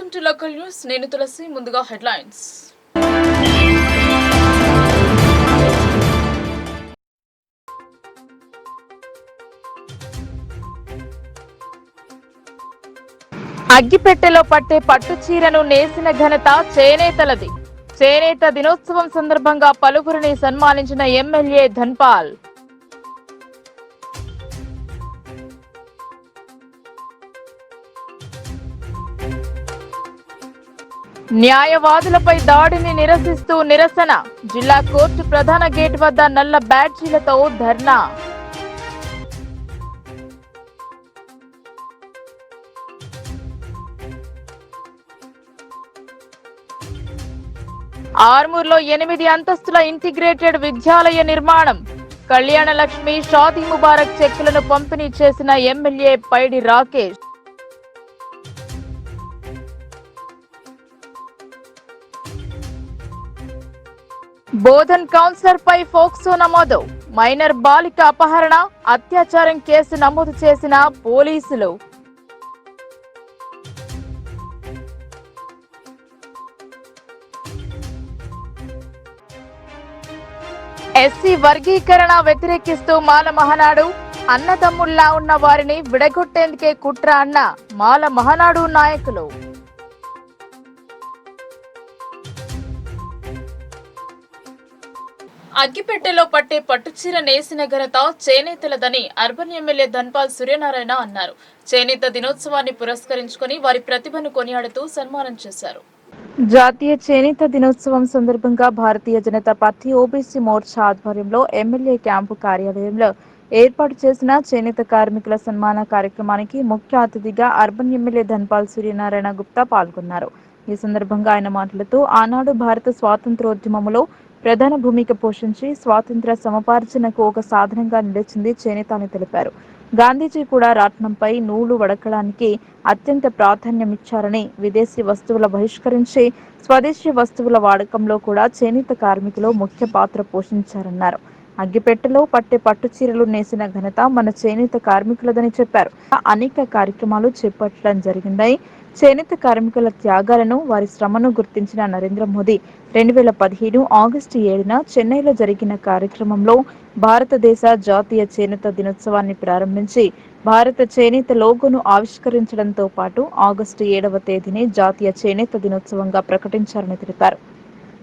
Welcome to local news. నేను తులసి. ముందుగా headlines. అగ్గిపెట్టెలో పట్టే పట్టు చీరను నేసిన ఘనత చేనేతలది. చేనేత దినోత్సవం సందర్భంగా పలువురిని సన్మానించిన ఎమ్మెల్యే ధన్పాల్. న్యాయవాదులపై దాడిని నిరసిస్తూ నిరసన. జిల్లా కోర్టు ప్రధాన గేట్ వద్ద నల్ల బ్యాడ్జీలతో ధర్నా. ఆర్మూర్లో 8 అంతస్తుల ఇంటిగ్రేటెడ్ విద్యాలయ నిర్మాణం. కళ్యాణ లక్ష్మి, షాదీ ముబారక్ చెక్కులను పంపిణీ చేసిన ఎమ్మెల్యే పైడి రాకేష్. బోధన్ కౌన్సిలర్ పై ఫోక్సో నమోదు. మైనర్ బాలిక అపహరణ, అత్యాచారం కేసు నమోదు చేసిన పోలీసులు. ఎస్సీ వర్గీకరణ వ్యతిరేకిస్తూ మాల మహనాడు. అన్నదమ్ముల్లా ఉన్న వారిని విడగొట్టేందుకే కుట్ర అన్న మాల మహనాడు నాయకులు. అగ్గిపెట్టెలో పట్టే పట్టుచీర నేసిన ఘనత చేనేతలదని అర్బన్ ఎమ్మెల్యే ధన్పాల్ సూర్యనారాయణ అన్నారు. చేనేత దినోత్సవాన్ని పురస్కరించుకుని వారి ప్రతిభను కొనియాడుతూ సన్మానం చేశారు. జాతీయ చేనేత దినోత్సవం సందర్భంగా భారతీయ జనతా పార్టీ ఓబీసీ మోర్చా ఆధ్వర్యంలో ఎమ్మెల్యే క్యాంపు కార్యాలయంలో ఏర్పాటు చేసిన చేనేత కార్మికుల సన్మాన కార్యక్రమానికి ముఖ్య అతిథిగా అర్బన్ ఎమ్మెల్యే ధన్పాల్ సూర్యనారాయణ గుప్తా పాల్గొన్నారు. ఈ సందర్భంగా ఆయన మాట్లాడుతూ ఆనాడు భారత స్వాతంత్ర్యోద్యమంలో ప్రధాన భూమిక పోషించి స్వాతంత్ర్య సముపార్జనకు ఒక సాధనంగా నిలిచింది చేనేత అని తెలిపారు. గాంధీజీ కూడా రాట్నంపై నూలు వడకడానికి అత్యంత ప్రాధాన్యమిచ్చారని, విదేశీ వస్తువుల బహిష్కరించి స్వదేశీ వస్తువుల వాడకంలో కూడా చేనేత కార్మికులు ముఖ్య పాత్ర పోషించారన్నారు. అగ్గిపెట్టెలో పట్టే పట్టు చీరలు నేసిన ఘనత మన చేనేత కార్మికులదని చెప్పారు. అనేక కార్యక్రమాలు చేపట్టడం జరిగిందని, చేనేత కార్మికుల త్యాగాలను, వారి శ్రమను గుర్తించిన నరేంద్ర మోదీ 2017 ఆగస్టు 7న చెన్నైలో జరిగిన కార్యక్రమంలో భారతదేశ జాతీయ చేనేత దినోత్సవాన్ని ప్రారంభించి భారత చేనేత లోగోను ఆవిష్కరించడంతో పాటు ఆగస్టు 7వ తేదీని జాతీయ చేనేత దినోత్సవంగా ప్రకటించారని తెలిపారు.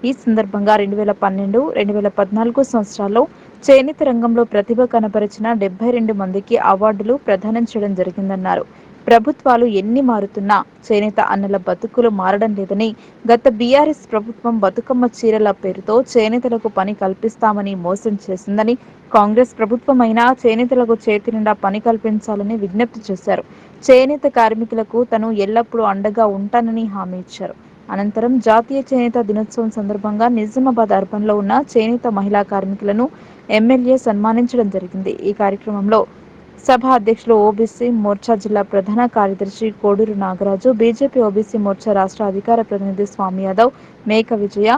ఈ సందర్భంగా 2012, 2014 సంవత్సరాల్లో చేనేత రంగంలో ప్రతిభ కనబరిచిన 72 మందికి అవార్డులు ప్రదానం చేయడం జరిగిందన్నారు. ప్రభుత్వాలు ఎన్ని మారుతున్నా చేనేత అన్నల బతుకులు మారడం లేదని, గత బీఆర్ఎస్ ప్రభుత్వం బతుకమ్మ చీరల పేరుతో చేనేతలకు పని కల్పిస్తామని మోసం చేసిందని, కాంగ్రెస్ ప్రభుత్వం అయినా చేనేతలకు చేతి నిండా పని కల్పించాలని విజ్ఞప్తి చేశారు. చేనేత కార్మికులకు తను ఎల్లప్పుడూ అండగా ఉంటానని హామీ ఇచ్చారు. అనంతరం జాతీయ చేనేత దినోత్సవం సందర్భంగా నిజామాబాద్ అర్బన్లో ఉన్న చేనేత మహిళా కార్మికులను ఎమ్మెల్యే సన్మానించడం జరిగింది. ఈ కార్యక్రమంలో సభ అధ్యక్షులు ఓబీసీ మోర్చా జిల్లా ప్రధాన కార్యదర్శి కోడూరు నాగరాజు, బీజేపీ ఓబీసీ మోర్చా రాష్ట్ర అధికార ప్రతినిధి స్వామి యాదవ్, మేక విజయ,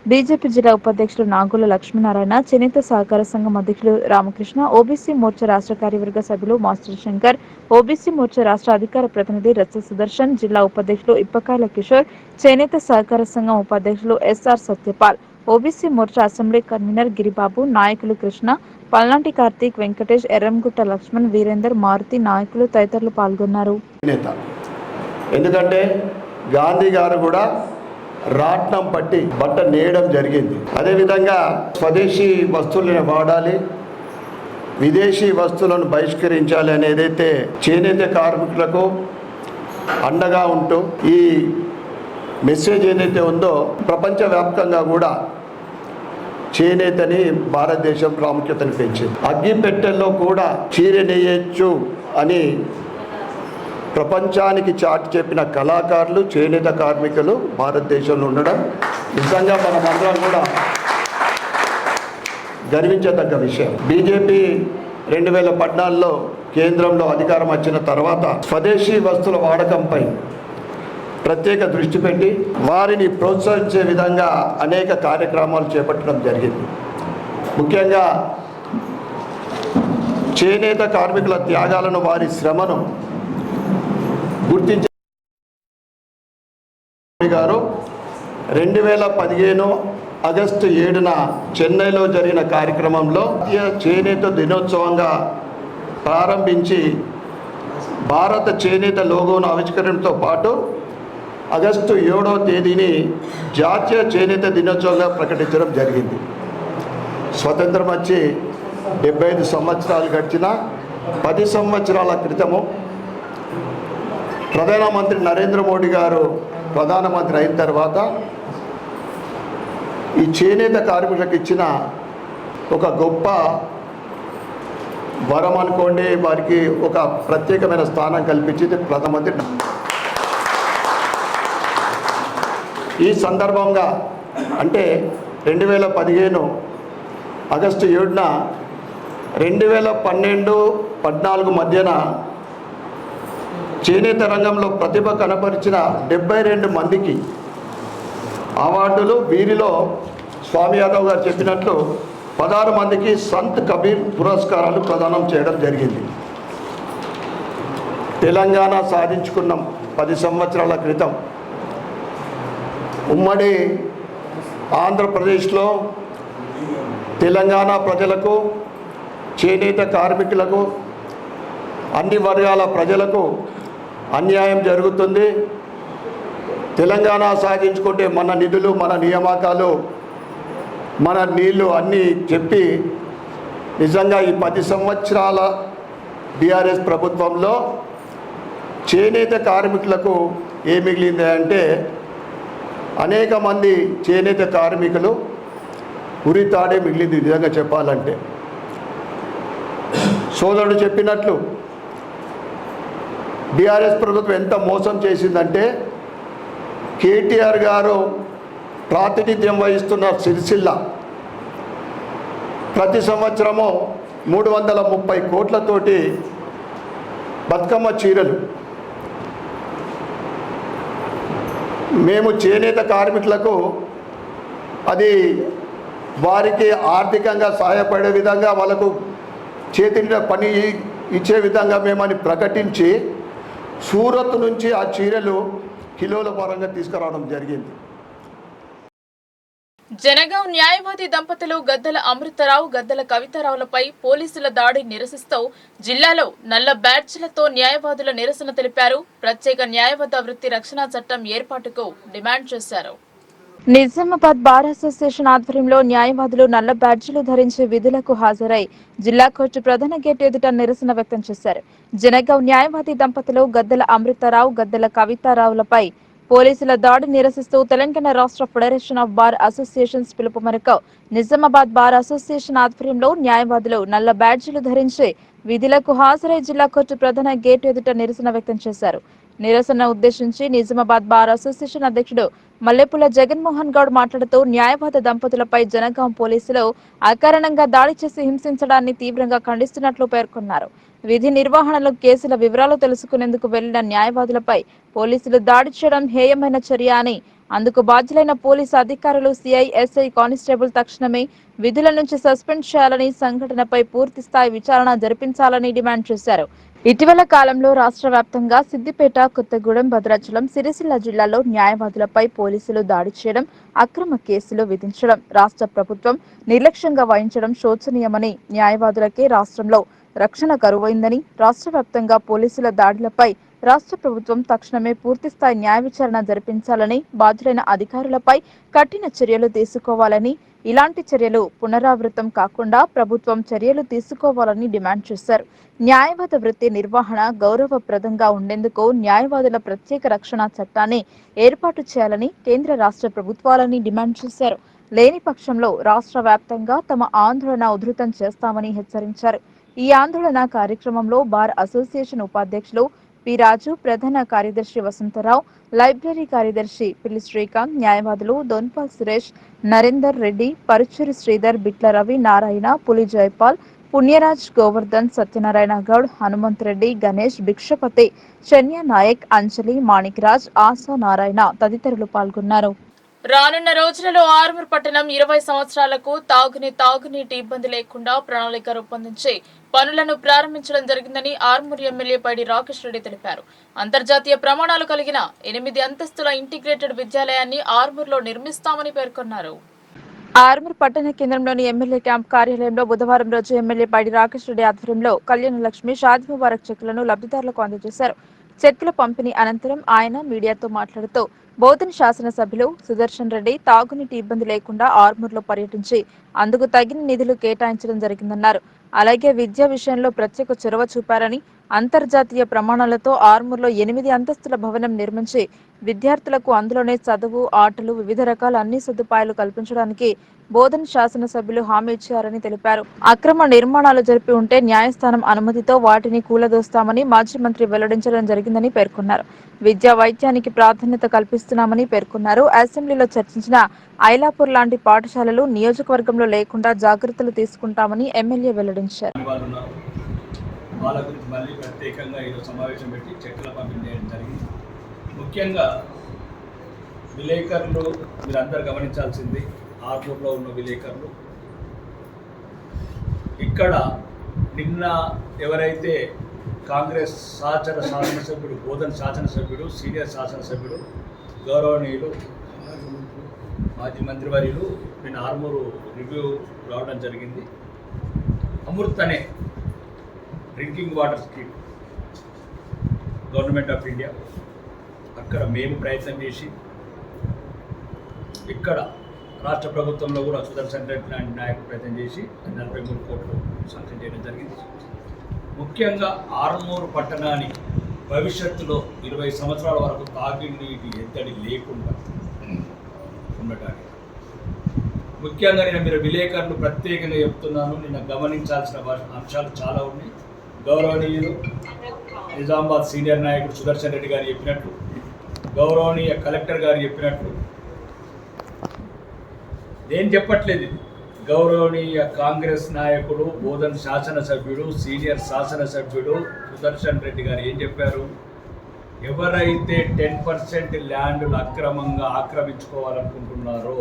బీజేపీ జిల్లా ఉపాధ్యక్షులు నాగుల లక్ష్మీనారాయణ, చేనేత సహకార సంఘం అధ్యక్షులు రామకృష్ణ, ఓబీసీ మోర్చా రాష్ట్ర కార్యవర్గ సభ్యులు మాస్టర్ శంకర్, ఓబీసీ మోర్చా రాష్ట్ర అధికార ప్రతినిధి రచ్చ సుదర్శన్, జిల్లా ఉపాధ్యక్షులు ఇప్పకాయల కిషోర్, చేనేత సహకార సంఘం ఉపాధ్యక్షులు S R Satyapal, OBC Morcha assembly convener Giribabu, నాయకులు కృష్ణ, పల్నాటి కార్తీక్, వెంకటేష్, ఎర్రంగుట్ట లక్ష్మణ్, వీరేందర్, మారుతి, నాయకులు తదితరులు పాల్గొన్నారు. ఎందుకంటే గాంధీ గారు కూడా రాట్నం పట్టి బట్ట నేయడం జరిగింది. అదేవిధంగా స్వదేశీ వస్తువులను వాడాలి, విదేశీ వస్తువులను బహిష్కరించాలి అని ఏదైతే చేనేత కార్మికులకు అండగా ఉంటూ ఈ మెసేజ్ ఏదైతే ఉందో ప్రపంచవ్యాప్తంగా కూడా చేనేతని భారతదేశం ప్రాముఖ్యతను పెంచింది. అగ్గిపెట్టెల్లో కూడా చీర నేయచ్చు అని ప్రపంచానికి చాటి చెప్పిన కళాకారులు, చేనేత కార్మికులు భారతదేశంలో ఉండడం నిజంగా మనమందరం కూడా గర్వించదగ్గ విషయం. బీజేపీ 2014లో కేంద్రంలో అధికారం వచ్చిన తర్వాత స్వదేశీ వస్తువుల వాడకంపై ప్రత్యేక దృష్టి పెట్టి వారిని ప్రోత్సహించే విధంగా అనేక కార్యక్రమాలు చేపట్టడం జరిగింది. ముఖ్యంగా చేనేత కార్మికుల త్యాగాలను, వారి శ్రమను గుర్తించి 2015 ఆగస్టు 7న చెన్నైలో జరిగిన కార్యక్రమంలో జాతీయ చేనేత దినోత్సవంగా ప్రారంభించి భారత చేనేత లోగోను ఆవిష్కరణతో పాటు ఆగస్టు 7వ తేదీని జాతీయ చేనేత దినోత్సవంగా ప్రకటించడం జరిగింది. స్వతంత్రం వచ్చి 75 సంవత్సరాలు గడిచిన 10 సంవత్సరాల క్రితము ప్రధానమంత్రి నరేంద్ర మోడీ గారు ప్రధానమంత్రి అయిన తర్వాత ఈ చేనేత కార్మికులకు ఇచ్చిన ఒక గొప్ప వరం అనుకోండి, వారికి ఒక ప్రత్యేకమైన స్థానం కల్పించింది ప్రధానమంత్రి. ఈ సందర్భంగా అంటే 2015 ఆగస్టు 7న 2012-14 మధ్యన చేనేత రంగంలో ప్రతిభ కనపరిచిన 72 మందికి అవార్డులు, వీరిలో స్వామి యాదవ్ గారు చెప్పినట్లు 16 మందికి సంత్ కబీర్ పురస్కారాలు ప్రదానం చేయడం జరిగింది. తెలంగాణ సాధించుకున్నాం 10 సంవత్సరాల క్రితం. ఉమ్మడి ఆంధ్రప్రదేశ్లో తెలంగాణ ప్రజలకు, చేనేత కార్మికులకు, అన్ని వర్గాల ప్రజలకు అన్యాయం జరుగుతుంది. తెలంగాణ సాధించుకుంటే మన నిధులు, మన నియామకాలు, మన నీళ్ళు అన్నీ చెప్పి నిజంగా ఈ 10 సంవత్సరాల బీఆర్ఎస్ ప్రభుత్వంలో చేనేత కార్మికులకు ఏం మిగిలింది అంటే అనేక మంది చేనేత కార్మికులు ఉరితాడే మిగిలింది. నిజంగా చెప్పాలంటే సోదరుడు చెప్పినట్లు బీఆర్ఎస్ ప్రభుత్వం ఎంత మోసం చేసిందంటే కేటీఆర్ గారు ప్రాతినిధ్యం వహిస్తున్న సిరిసిల్ల ప్రతి సంవత్సరము 330 కోట్లతోటి బతుకమ్మ చీరలు మేము చేనేత కార్మికులకు అది వారికి ఆర్థికంగా సహాయపడే విధంగా, వాళ్ళకు చేతిన పని ఇచ్చే విధంగా మేమని ప్రకటించి సూరత్ నుంచి ఆ చీరలు కిలోల పరంగా తీసుకురావడం జరిగింది. జనగాం న్యాయవాది దంపతులు గద్దల అమృతరావు, గద్దల కవితారావులపై పోలీసుల దాడి నిరసిస్తూ జిల్లాలో నల్ల బ్యాడ్జ్లతో న్యాయవాదుల నిరసన తెలిపారు. ప్రత్యేక న్యాయవాద వృత్తి రక్షణ చట్టం ఏర్పాటుకు డిమాండ్ చేశారు. నిజామాబాద్ బార్ అసోసియేషన్ ఆధ్వర్యంలో న్యాయవాదులు నల్ల బ్యాడ్జీలు ధరించి విధులకు హాజరై జిల్లా కోర్టు ప్రధాన గేట్ ఎదుట నిరసన వ్యక్తం చేశారు. జనగాం న్యాయవాది దంపతులు గద్దల అమృతరావు, గద్దల కవితారావులపై పోలీసుల దాడి నిరసిస్తూ తెలంగాణ రాష్ట్ర ఫెడరేషన్ ఆఫ్ బార్ అసోసియేషన్స్ పిలుపు మేరకు నిజామాబాద్ బార్ అసోసియేషన్ ఆధ్వర్యంలో న్యాయవాదులు నల్ల బ్యాడ్జీలు ధరించి విధులకు హాజరై జిల్లా కోర్టు ప్రధాన గేట్ ఎదుట నిరసన వ్యక్తం చేశారు. నిరసన ఉద్దేశించి నిజామాబాద్ బార్ అసోసియేషన్ అధ్యక్షుడు మల్లెపుల జగన్మోహన్ గౌడ్ మాట్లాడుతూ న్యాయవాద దంపతులపై జనగాం పోలీసులు అకారణంగా దాడి చేసి హింసించడాన్ని తీవ్రంగా ఖండిస్తున్నట్లు పేర్కొన్నారు. విధి నిర్వహణలో కేసుల వివరాలు తెలుసుకునేందుకు వెళ్లిన న్యాయవాదులపై పోలీసులు దాడి చేయడం హేయమైన చర్య అని, అందుకు బాధ్యులైన పోలీసు అధికారులు, సిఐ, ఎస్ఐ, కానిస్టేబుల్ తక్షణమే విధుల నుంచి సస్పెండ్ చేయాలని, సంఘటనపై పూర్తి స్థాయి విచారణ జరిపించాలని డిమాండ్ చేశారు. ఇటీవల కాలంలో రాష్ట్ర వ్యాప్తంగా సిద్దిపేట, కొత్తగూడెం, భద్రాచలం, సిరిసిల్ల జిల్లాలో న్యాయవాదులపై పోలీసులు దాడి చేయడం, అక్రమ కేసులు విధించడం, రాష్ట్ర ప్రభుత్వం నిర్లక్ష్యంగా వహించడం శోచనీయమని, న్యాయవాదులకే రాష్ట్రంలో రక్షణ కరువైందని, రాష్ట్ర వ్యాప్తంగా పోలీసుల దాడులపై రాష్ట్ర ప్రభుత్వం తక్షణమే పూర్తిస్థాయి న్యాయ విచారణ జరిపించాలని, బాధ్యులైన అధికారులపై కఠిన చర్యలు తీసుకోవాలని, ఇలాంటి చర్యలు పునరావృతం కాకుండా ప్రభుత్వం చర్యలు తీసుకోవాలని డిమాండ్ చేశారు. న్యాయవాద వృత్తి నిర్వహణ గౌరవప్రదంగా ఉండేందుకు న్యాయవాదుల ప్రత్యేక రక్షణ చట్టాన్ని ఏర్పాటు చేయాలని కేంద్ర రాష్ట్ర ప్రభుత్వాలని డిమాండ్ చేశారు. లేని పక్షంలో రాష్ట్ర వ్యాప్తంగా తమ ఆందోళన ఉధృతం చేస్తామని హెచ్చరించారు. ఈ ఆందోళన కార్యక్రమంలో బార్ అసోసియేషన్ ఉపాధ్యక్షులు పి రాజు, ప్రధాన కార్యదర్శి వసంతరావు, లైబ్రరీ కార్యదర్శి పిల్లి శ్రీకాంత్, న్యాయవాదులు దొన్పాల్ సురేష్, నరేందర్ రెడ్డి, పరుచూరి శ్రీధర్, బిట్ల రవి నారాయణ, పులి జైపాల్, పుణ్యరాజ్, గోవర్ధన్, సత్యనారాయణ గౌడ్, హనుమంత్ రెడ్డి, గణేష్, భిక్షపతి, చన్య నాయక్, అంజలి, మాణిక్ రాజ్, ఆశా నారాయణ తదితరులు పాల్గొన్నారు. రానున్న రోజులలో ఆర్మూర్ పట్టణం 20 సంవత్సరాలకు తాగునీటి ఇబ్బంది లేకుండా ప్రణాళిక రూపొందించి పనులను ప్రారంభించడం జరిగిందని ఆర్మూర్ ఎమ్మెల్యే పైడి రాకేష్ రెడ్డి తెలిపారు. అంతర్జాతీయ ప్రమాణాలు కలిగిన 8 అంతస్తుల ఇంటిగ్రేటెడ్ విద్యాలయాన్ని ఆర్మూర్లో నిర్మిస్తామని పేర్కొన్నారు. ఆర్మూర్ పట్టణ కేంద్రంలోని ఎమ్మెల్యే క్యాంప్ కార్యాలయంలో బుధవారం రోజు ఎమ్మెల్యే పైడి రాకేష్ రెడ్డి ఆధ్వర్యంలో కళ్యాణ లక్ష్మి షాదీ ముబారక్ చెక్కులను లబ్ధిదారులకు అందజేశారు. చెక్కుల పంపిణీ అనంతరం ఆయన మీడియాతో మాట్లాడుతూ బోధన్ శాసనసభ్యులు సుదర్శన్ రెడ్డి తాగునీటి ఇబ్బంది లేకుండా ఆర్మూర్లో పర్యటించి అందుకు తగిన నిధులు కేటాయించడం జరిగిందన్నారు. అలాగే విద్యా విషయంలో ప్రత్యేక చొరవ చూపారని, అంతర్జాతీయ ప్రమాణాలతో ఆర్మూర్లో 8 అంతస్తుల భవనం నిర్మించి విద్యార్థులకు అందులోనే చదువు, ఆటలు, వివిధ రకాల అన్ని సదుపాయాలు కల్పించడానికి బోధన్ శాసనసభ్యులు హామీ ఇచ్చారని తెలిపారు. అక్రమ నిర్మాణాలు జరిపి ఉంటే న్యాయస్థానం అనుమతితో వాటిని కూలదోస్తామని మాజీ మంత్రి వెల్లడించడం జరిగిందని పేర్కొన్నారు. విద్యా వైద్యానికి ప్రాధాన్యత కల్పిస్తున్నామని పేర్కొన్నారు. అసెంబ్లీలో చర్చించిన ఐలాపూర్ లాంటి పాఠశాలలు నియోజకవర్గంలో లేకుండా జాగ్రత్తలు తీసుకుంటామని ఎమ్మెల్యే వెల్లడించారు. వాళ్ళ గురించి మళ్ళీ ప్రత్యేకంగా ఈరోజు సమావేశం పెట్టి చెక్కుల పంపిణీ చేయడం జరిగింది. ముఖ్యంగా విలేకరులు మీరందరూ గమనించాల్సింది, ఆర్మూర్లో ఉన్న విలేకరులు ఇక్కడ నిన్న ఎవరైతే కాంగ్రెస్ సహచర శాసనసభ్యుడు, బోధన్ శాసనసభ్యుడు, సీనియర్ శాసనసభ్యుడు, గౌరవనీయులు మాజీ మంత్రివర్యులు నిన్న ఆర్మూరు రివ్యూ రావడం జరిగింది. అమృత్ అనే drinking water scheme government of India అక్కడ మేము ప్రయత్నం చేసి ఇక్కడ రాష్ట్ర ప్రభుత్వంలో కూడా సుదర్శన్ రెడ్డి లాంటి నాయకులు ప్రయత్నం చేసి 43 కోట్లు శాంక్షన్ చేయడం జరిగింది. ముఖ్యంగా ఆర్మూరు పట్టణానికి భవిష్యత్తులో 20 సంవత్సరాల వరకు తాగునీటి ఎద్దడి లేకుండా ఉండటానికి ముఖ్యంగా నేను మీరు విలేకరులు ప్రత్యేకంగా చెప్తున్నాను, నిన్న గమనించాల్సిన అంశాలు చాలా ఉన్నాయి. గౌరవనీయులు నిజామాబాద్ సీనియర్ నాయకుడు సుదర్శన్ రెడ్డి గారు చెప్పినట్లు, గౌరవనీయ కలెక్టర్ గారు చెప్పినట్లు నేను చెప్పట్లేదు. గౌరవనీయ కాంగ్రెస్ నాయకుడు, బోధన్ శాసనసభ్యుడు, సీనియర్ శాసనసభ్యుడు సుదర్శన్ రెడ్డి గారు ఏం చెప్పారు? ఎవరైతే 10% ల్యాండ్లు అక్రమంగా ఆక్రమించుకోవాలనుకుంటున్నారో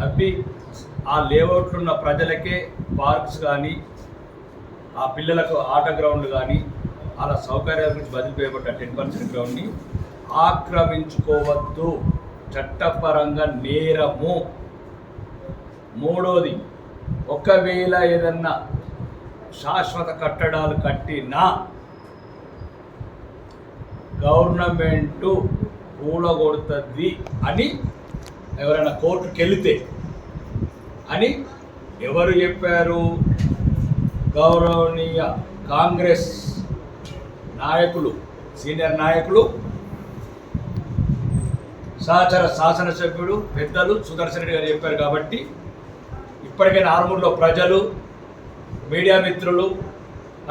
అవి ఆ లేఅవుట్లు ఉన్న ప్రజలకే పార్క్స్ కానీ, ఆ పిల్లలకు ఆట గ్రౌండ్లు కానీ అలా సౌకర్యాల గురించి బదిలిపోయబడ్డ 10% గ్రౌండ్ని ఆక్రమించుకోవద్దు, చట్టపరంగా నేరము. మూడోది, ఒకవేళ ఏదన్నా శాశ్వత కట్టడాలు కట్టినా గవర్నమెంటు కూలగొడుతుంది అని ఎవరైనా కోర్టుకు వెళితే అని ఎవరు చెప్పారు? గౌరవనీయ కాంగ్రెస్ నాయకులు, సీనియర్ నాయకులు, సహచర శాసనసభ్యుడు పెద్దలు సుదర్శన్ రెడ్డి గారు చెప్పారు. కాబట్టి ఇప్పటికైనా ఆర్మూర్లో ప్రజలు, మీడియా మిత్రులు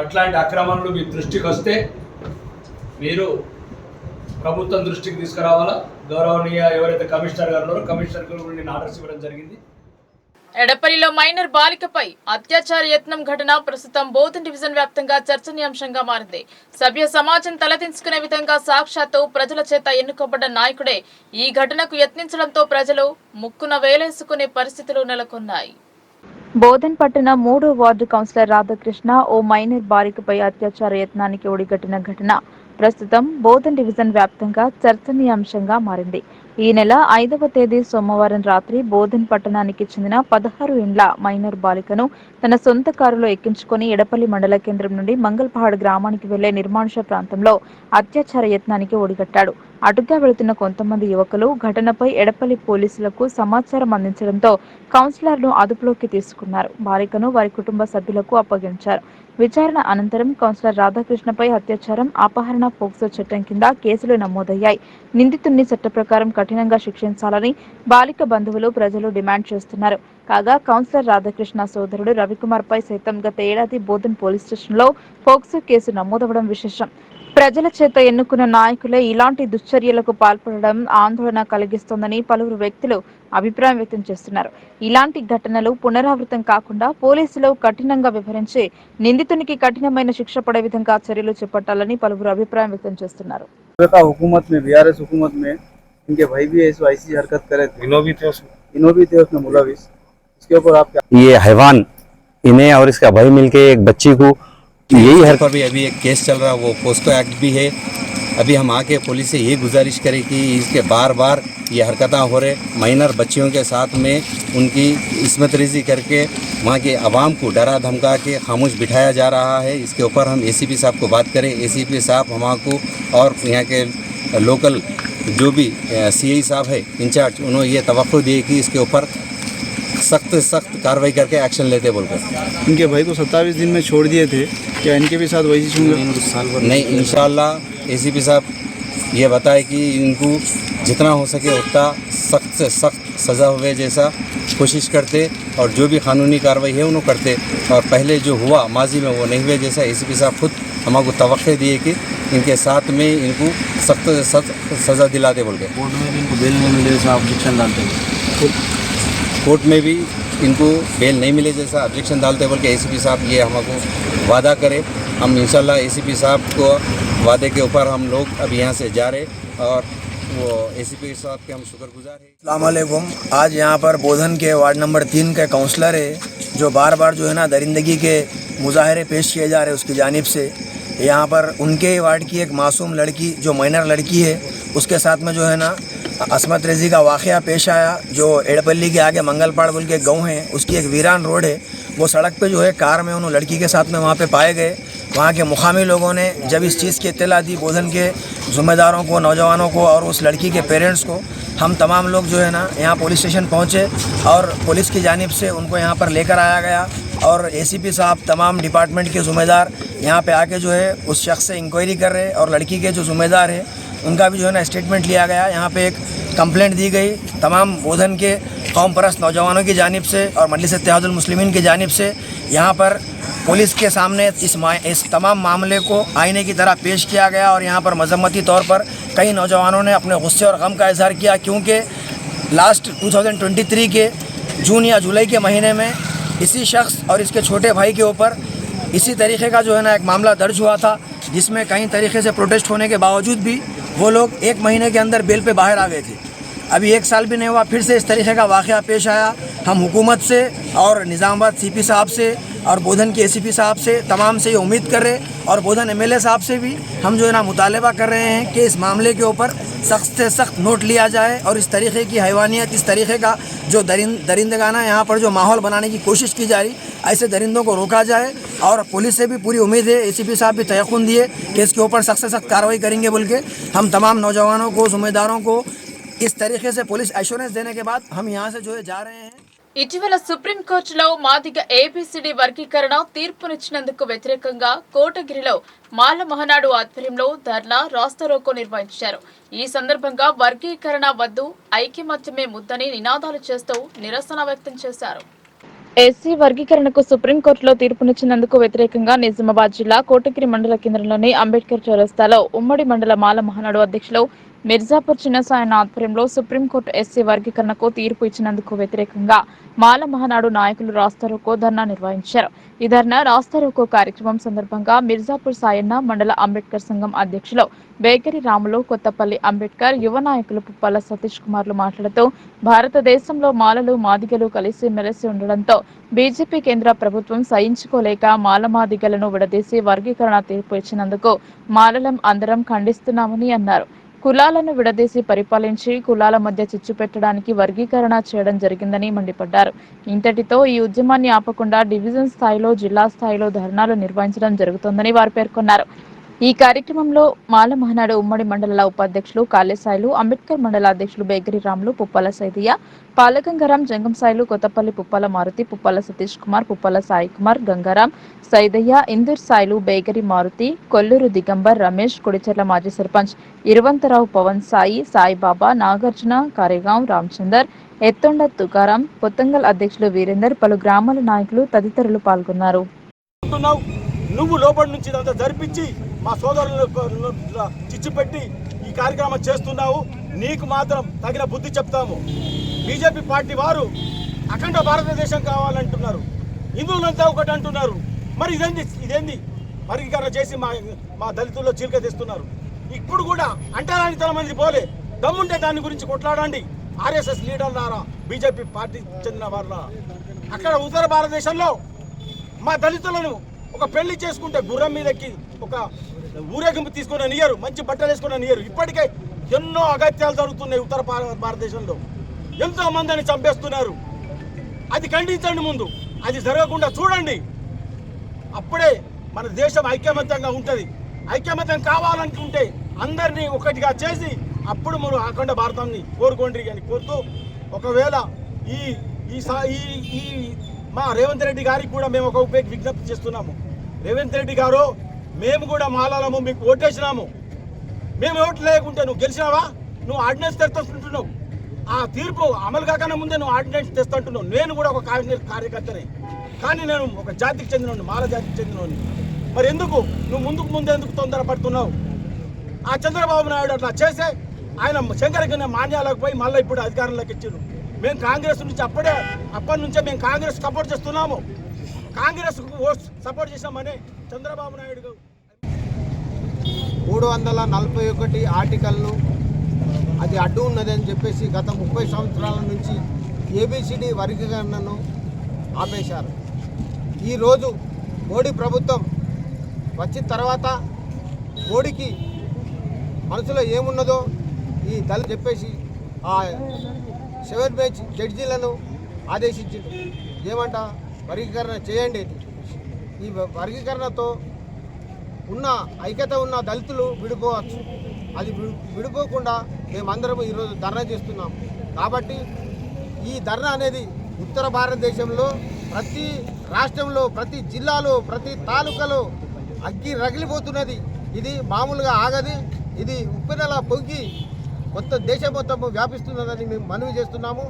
అట్లాంటి అక్రమాలు మీ దృష్టికి వస్తే మీరు ప్రభుత్వం దృష్టికి తీసుకురావాలా. గౌరవనీయ ఎవరైతే కమిషనర్ గారు ఉన్నారో కమిషనర్ గారు నేను ఆర్డర్స్ ఇవ్వడం జరిగింది. ఎడపల్లిలో మైనర్ బాలికపై అత్యాచార యత్నం ఘటన ప్రస్తుతం బోధన్ డివిజన్ వ్యాప్తంగా చర్చనీయాంశంగా మారింది. సభ్య సమాజం తలదించుకునే విధంగా సాక్షాత్తు ప్రజల చేత ఎన్నుకోబడ్డ నాయకుడే ఈ ఘటనకు యత్నించడంతో ప్రజలు ముక్కున వేలేసుకునే పరిస్థితులు నెలకొన్నాయి. బోధన్ పట్టణ 3వ వార్డు కౌన్సిలర్ రాధాకృష్ణ ఓ మైనర్ బాలికపై అత్యాచార యత్నానికి ఒడిగట్టిన ఘటన ప్రస్తుతం బోధన్ డివిజన్ వ్యాప్తంగా చర్చనీయాంశంగా మారింది. ఈ నెల 5వ తేదీ సోమవారం రాత్రి బోధన్ పట్టణానికి చెందిన 16 ఏండ్ల మైనర్ బాలికను తన సొంత కారులో ఎక్కించుకుని ఎడపల్లి మండల కేంద్రం నుండి మంగళపహాడ్ గ్రామానికి వెళ్లే నిర్మానుష ప్రాంతంలో అత్యాచార యత్నానికి ఒడిగట్టాడు. అటుగా వెళుతున్న కొంతమంది యువకులు ఘటనపై ఎడపల్లి పోలీసులకు సమాచారం అందించడంతో కౌన్సిలర్ను అదుపులోకి తీసుకున్నారు. బాలికను వారి కుటుంబ సభ్యులకు అప్పగించారు. విచారణ అనంతరం కౌన్సిలర్ రాధాకృష్ణపై అత్యాచారం, అపహరణ పోక్సో చట్టం కింద కేసులు నమోదయ్యాయి. నిందితుడిని చట్ట ప్రకారం కఠినంగా శిక్షించాలని బాలిక బంధువులు, ప్రజలు డిమాండ్ చేస్తున్నారు. కాగా కౌన్సిలర్ రాధాకృష్ణ సోదరుడు రవికుమార్ పై సైతం గత ఏడాది బోధన్ పోలీస్ స్టేషన్లో పోక్సో కేసు నమోదవడం విశేషం. ప్రజల చేత ఎన్నుకున్న నాయకులే ఇలాంటి దుశ్చర్యలకు పాల్పడడం ఆందోళన కలిగిస్తోందని పలువురు వ్యక్తులు అభిప్రాయం వ్యక్తం చేస్తున్నారు. ఇలాంటి ఘటనలు పునరావృతం కాకుండా పోలీసులు కఠినంగా వ్యవహరించి నిందితునికి కఠినమైన శిక్ష పడే విధంగా చర్యలు చేపట్టాలని పలువురు అభిప్రాయం వ్యక్తం చేస్తున్నారు. हुकूमत में बीआरएस हुकूमत में इनके भाई भी ऐसी हरकत करे थे, इनो भी थे उसमें मुलविस। इसके ऊपर आप क्या? ये हैवान इन्हें और इसका भाई मिलके एक बच्ची को यही हरकत पर भी अभी एक केस चल रहा, वो पोस्को एक्ट भी है। अभी हम आके पुलिस से ये गुजारिश करें कि इसके बार बार ये हरकतें हो रहे, माइनर बच्चियों के साथ में उनकी इस्मत रेज़ी करके वहाँ के आवाम को डरा धमका के खामोश बिठाया जा रहा है। इसके ऊपर हम एसीपी साहब को बात करें। एसीपी साहब हमारे को और यहाँ के लोकल जो भी सीआई साहब है इंचार्ज, उन्होंने ये तवक्को दी कि इसके ऊपर सख्त कार्रवाई करके एक्शन लेते बोलकर। इनके भाई को 27 दिन में छोड़ दिए थे, क्या इनके भी साथ वही होंगे? नहीं, इंशाल्लाह एसीपी साहब ये बताए कि इनको जितना हो सके उतना सख्त से सख्त सज़ा हुए जैसा कोशिश करते और जो भी कानूनी कार्रवाई है उन्होंने करते। और पहले जो हुआ माजी में वो नहीं हुए जैसा एसीपी साहब खुद हमको तवक्को दिए कि इनके साथ में इनको सख्त से सख्त सज़ा दिलाते बोल के। कोर्ट में भी इनको बेल नहीं मिले जैसा ऑब्जेक्शन डालते हैं, कोर्ट में भी इनको बेल नहीं मिले जैसा ऑब्जेक्शन डालते बोल के एसीपी साहब ये हमको वादा करे। हम इंशाल्लाह एसीपी साहब को वादे के ऊपर हम लोग अभी यहाँ से जा रहे और वो एसीपी साहब के हम शुक्रगुजार हैं। अस्सलाम वालेकुम। आज यहाँ पर बोधन के वार्ड नंबर 3 के काउंसलर है जो बार बार जो है ना दरिंदगी के मुजाहरे पेश किए जा रहे हैं उसकी जानिब से। यहाँ पर उनके वार्ड की एक मासूम लड़की जो माइनर लड़की है उसके साथ में जो है ना असमत रेज़ी का वाक़या पेश आया। जो एड़पल्ली के आगे मंगलपाड़ बोल के गाँव है, उसकी एक वीरान रोड है, वो सड़क पे जो है कार में उन्होंने लड़की के साथ में वहाँ पे पाए गए। वहाँ के मुकामी लोगों ने जब इस चीज़ की इत्तला दी बोधन के ज़िम्मेदारों को, नौजवानों को और उस लड़की के पेरेंट्स को, हम तमाम लोग जो है ना यहाँ पुलिस स्टेशन पहुँचे और पुलिस की जानिब से उनको यहाँ पर लेकर आया गया और एसीपी साहब तमाम डिपार्टमेंट के ज़िम्मेदार यहाँ पे आके जो है उस शख्स से इंक्वायरी कर रहे और लड़की के जो ज़िम्मेदार है उनका भी जो है ना स्टेटमेंट लिया गया। यहाँ पे एक कंप्लेंट दी गई तमाम बोधन के कौम परस्त नौजवानों की जानिब से और मजलिस इत्तेहादुल मुस्लिमीन की जानिब से। यहाँ पर पुलिस के सामने इस तमाम मामले को आईने की तरह पेश किया गया और यहाँ पर मजम्मती तौर पर कई नौजवानों ने अपने गुस्से और गम का इजहार किया, क्योंकि लास्ट 2023 के जून या जुलाई के महीने में इसी शख्स और इसके छोटे भाई के ऊपर इसी तरीके का जो है ना एक मामला दर्ज हुआ था, जिसमें कई तरीके से प्रोटेस्ट होने के बावजूद भी वो लोग 1 महीने के अंदर बेल पे बाहर आ गए थे। अभी 1 साल भी नहीं हुआ, फिर से इस तरीके का वाक़या पेश आया। हम हुकूमत से और निज़ामाबाद सीपी साहब से और बोधन के एसीपी साहब से तमाम से ये उम्मीद कर रहे और बोधन एमएलए साहब से भी हम जो है ना मुतालबा कर रहे हैं कि इस मामले के ऊपर सख्त से सख्त नोट लिया जाए और इस तरीके की हैवानियत, इस तरीके का जो दरिंदगाना यहाँ पर जो माहौल बनाने की कोशिश की जा रही, ऐसे दरिंदों को रोका जाए। और पुलिस से भी पूरी उम्मीद है, एसीपी साहब भी तयक़ुन दिए कि इसके ऊपर सख्त से सख्त कार्रवाई करेंगे बोल के। हम तमाम नौजवानों को, ज़िम्मेदारों को इस तरीके से पुलिस एश्योरेंस देने के बाद हम यहाँ से जो है जा रहे हैं। ఇటీవల సుప్రీంకోర్టులో మాదిగ ఏబిసిడి వర్గీకరణ తీర్పునిచ్చినందుకు వ్యతిరేకంగా కోటగిరిలో మాల మహనాడు ఆధ్వర్యంలో ధర్నా రాస్తారోకో నిర్వహించారు. ఈ సందర్భంగా వర్గీకరణ వద్దు, ఐక్యమత్యమే ముద్దని నినాదాలు చేస్తూ నిరసన వ్యక్తం చేశారు. ఎస్సీ వర్గీకరణకు సుప్రీంకోర్టులో తీర్పునిచ్చినందుకు వ్యతిరేకంగా నిజామాబాద్ జిల్లా కోటగిరి మండల కేంద్రంలోని అంబేద్కర్ చౌరస్తాలో ఉమ్మడి మండల మాల మహనాడు అధ్యక్షులు మిర్జాపూర్ చిన్నసాయన ఆధ్వర్యంలో సుప్రీంకోర్టు ఎస్సీ వర్గీకరణకు తీర్పు ఇచ్చినందుకు వ్యతిరేకంగా మాల మహనాడు నాయకులు రాస్తారోకో ధర్నా నిర్వహించారు. ఈ ధర్నా రాస్తారోకో కార్యక్రమం సందర్భంగా మిర్జాపూర్ సాయన్న మండల అంబేద్కర్ సంఘం అధ్యక్షులు బేకరి రాములు, కొత్తపల్లి అంబేద్కర్ యువ నాయకులు పుప్పాల సతీష్ కుమార్లు మాట్లాడుతూ భారతదేశంలో మాలలు, మాదిగలు కలిసి మెలిసి ఉండడంతో బీజేపీ కేంద్ర ప్రభుత్వం సహించుకోలేక మాల మాదిగలను విడదీసి వర్గీకరణ తీర్పు ఇచ్చినందుకు మాలలం అందరం ఖండిస్తున్నామని అన్నారు. కులాలను విడదీసి పరిపాలించి కులాల మధ్య చిచ్చు పెట్టడానికి వర్గీకరణ చేయడం జరిగిందని మండిపడ్డారు. ఇంతటితో ఈ ఉద్యమాన్ని ఆపకుండా డివిజన్ స్థాయిలో, జిల్లా స్థాయిలో ధర్నాలు నిర్వహించడం జరుగుతోందని వారు పేర్కొన్నారు. ఈ కార్యక్రమంలో మాల మహనాడు ఉమ్మడి మండలాల ఉపాధ్యక్షులు కాళేసాయిలు, అంబేద్కర్ మండల అధ్యక్షులు బేగరి రాములు, పుప్పాల సైదయ్య, పాలగంగారాం, జంగం సాయిలు, కొత్తపల్లి పుప్పాల మారుతి, పుప్పాల సతీష్ కుమార్, పుప్పాల సాయి కుమార్, గంగారాం, సైదయ్య, ఇందూర్ సాయిలు, బేగరి మారుతి, కొల్లూరు దిగంబర్, రమేష్, కొడిచెర్ల మాజీ సర్పంచ్ ఇరవంతరావు, పవన్ సాయి, సాయిబాబా, నాగార్జున, కారేగాం, రామచందర్, ఎత్తొండ తుకారాం, పొత్తంగల్ అధ్యక్షులు వీరేందర్, పలు గ్రామాల నాయకులు తదితరులు పాల్గొన్నారు. నువ్వు లోపల నుంచి ఇదంతా జరిపించి మా సోదరులకు చిచ్చుపెట్టి ఈ కార్యక్రమం చేస్తున్నావు. నీకు మాత్రం తగిన బుద్ధి చెప్తాము. బీజేపీ పార్టీ వారు అఖండ భారతదేశం కావాలంటున్నారు, హిందువులంతా ఒకటి అంటున్నారు. మరి ఇదేంది వర్గీకరణ చేసి మా దళితుల్లో చీలిక తెస్తున్నారు. ఇప్పుడు కూడా అంటరానితనం మంది పోలే, దమ్ముంటే దాని గురించి కొట్లాడండి. ఆర్ఎస్ఎస్ లీడర్ ద్వారా బీజేపీ పార్టీ చెందిన వాళ్ళ అక్కడ ఉత్తర భారతదేశంలో మా దళితులను ఒక పెళ్లి చేసుకుంటే గుర్రం మీదకి ఒక ఊరేగింపు తీసుకొని నియరు, మంచి బట్టలు వేసుకొని నియరు. ఇప్పటికే ఎన్నో అగత్యాలు జరుగుతున్నాయి ఉత్తర భారతదేశంలో, ఎంతో మందిని చంపేస్తున్నారు. అది ఖండించండి, ముందు అది జరగకుండా చూడండి. అప్పుడే మన దేశం ఐక్యమత్యంగా ఉంటుంది. ఐక్యమత్యం కావాలనుకుంటే అందరినీ ఒకటిగా చేసి అప్పుడు మనం అఖండ భారతాన్ని కోరుకోండి అని కోరుతూ, ఒకవేళ ఈ మా రేవంత్ రెడ్డి గారికి కూడా మేము ఒక విజ్ఞప్తి చేస్తున్నాము. రేవంత్ రెడ్డి గారు, మేము కూడా మాలాలము, మీకు ఓటేసినాము. మేము ఓట్లు లేకుంటే నువ్వు గెలిచినావా? నువ్వు ఆర్డినెన్స్ తెస్తుంటున్నావు. ఆ తీర్పు అమలు కాకన్నా ముందే నువ్వు ఆర్డినెన్స్ తెస్తుంటున్నావు. నేను కూడా ఒక కార్యకర్తనే, కానీ నేను ఒక జాతికి చెందినవాడిని, మాల జాతికి చెందినవాడిని. మరి ఎందుకు నువ్వు ముందే ఎందుకు తొందరపడుతున్నావు? ఆ చంద్రబాబు నాయుడు అట్లా చేసే ఆయన శంకరగిరి మాన్యాలకు పోయి మళ్ళీ ఇప్పుడు అధికారంలోకి ఇచ్చారు. మేము కాంగ్రెస్ నుంచి అప్పటి నుంచే మేము కాంగ్రెస్ సపోర్ట్ చేస్తున్నాము. కాంగ్రెస్ సపోర్ట్ చేసామని చంద్రబాబు నాయుడు 341 ఆర్టికల్ను అది అడ్డు ఉన్నదని చెప్పేసి గత 30 సంవత్సరాల నుంచి ఏబిసిడి వర్గీకరణను ఆపేశారు. ఈరోజు మోడీ ప్రభుత్వం వచ్చిన తర్వాత మోడీకి మనసులో ఏమున్నదో ఈ దళితులు చెప్పేసి ఆ 7 బెంచ్ జడ్జీలను ఆదేశించింది. ఏమంట, వర్గీకరణ చేయండి. ఈ వర్గీకరణతో ఉన్న ఐక్యత ఉన్న దళితులు విడిపోవచ్చు. అది విడిపోకుండా మేమందరం ఈరోజు ధర్నా చేస్తున్నాం. కాబట్టి ఈ ధర్నా అనేది ఉత్తర భారతదేశంలో ప్రతి రాష్ట్రంలో, ప్రతి జిల్లాలో, ప్రతి తాలూకాలో అగ్గి రగిలిపోతున్నది. ఇది మామూలుగా ఆగది. ఇది ఉప్పెనలా పొంగి మొత్తం దేశం మొత్తం వ్యాపిస్తున్నదని మేము మనవి చేస్తున్నాము.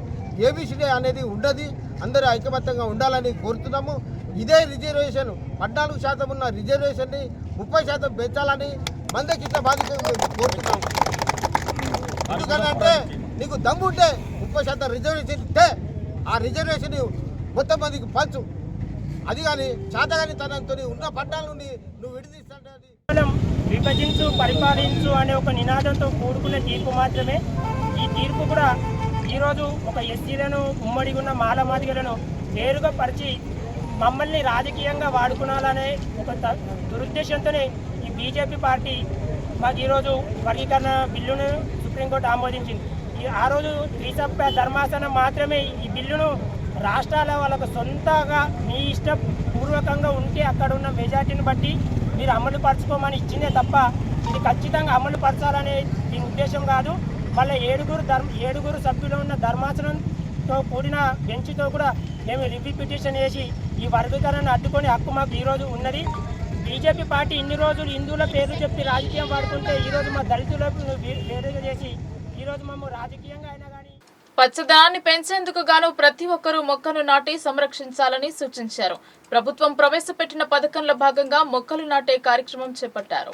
ఏబిసిడి అనేది ఉండదు, అందరూ ఐకమత్యంగా ఉండాలని కోరుతున్నాము. ఇదే రిజర్వేషన్ 14% ఉన్న రిజర్వేషన్ని 30% పెంచాలని మందకిట్ల బాధితులు కోరుతున్నాము. ఎందుకంటే నీకు దమ్ముంటే 30% రిజర్వేషన్ ఇస్తే ఆ రిజర్వేషన్ మొత్తం మందికి పంచు. అది కానీ చేతగాని తనంతో ఉన్న పట్టాల నుండి నువ్వు విడిదిస్తుంటే విభజించు పరిపాలించు అనే ఒక నినాదంతో కూడుకున్న తీర్పు మాత్రమే. ఈ తీర్పు కూడా ఈరోజు ఒక ఎస్సీలను, ఉమ్మడిగా ఉన్న మాలమాదిగలను వేరుగా పరిచి మమ్మల్ని రాజకీయంగా వాడుకునాలనే ఒక దురుద్దేశంతోనే ఈ బీజేపీ పార్టీ మాకు ఈరోజు వర్గీకరణ బిల్లును సుప్రీంకోర్టు ఆమోదించింది. ఆ రోజు త్రిసభ్య ధర్మాసనం మాత్రమే ఈ బిల్లును రాష్ట్రాల వాళ్ళకు సొంతగా మీ ఇష్టపూర్వకంగా ఉంటే అక్కడ ఉన్న మెజార్టీని బట్టి మీరు అమలు పరచుకోమని ఇచ్చిందే తప్ప ఇది ఖచ్చితంగా అమలు పరచాలనే దీని ఉద్దేశం కాదు. మళ్ళీ ఏడుగురు సభ్యులు ఉన్న ధర్మాసనంతో కూడిన బెంచ్తో కూడా మేము రివ్యూ పిటిషన్ వేసి ఈ వర్గీకరణను అడ్డుకొని హక్కు మాకు ఈరోజు ఉన్నది. బీజేపీ పార్టీ ఇన్ని రోజులు హిందువుల పేర్లు చెప్పి రాజకీయం వాడుకుంటే ఈరోజు మా దళితులకు వేరుగా చేసి ఈరోజు మేము రాజకీయంగా అయినా కానీ పచ్చదనాన్ని పెంచేందుకు గాను ప్రతి ఒక్కరూ మొక్కను నాటి సంరక్షించాలని సూచించారు. ప్రభుత్వం ప్రవేశపెట్టిన పథకంలో భాగంగా మొక్కలు నాటే కార్యక్రమం చేపట్టారు.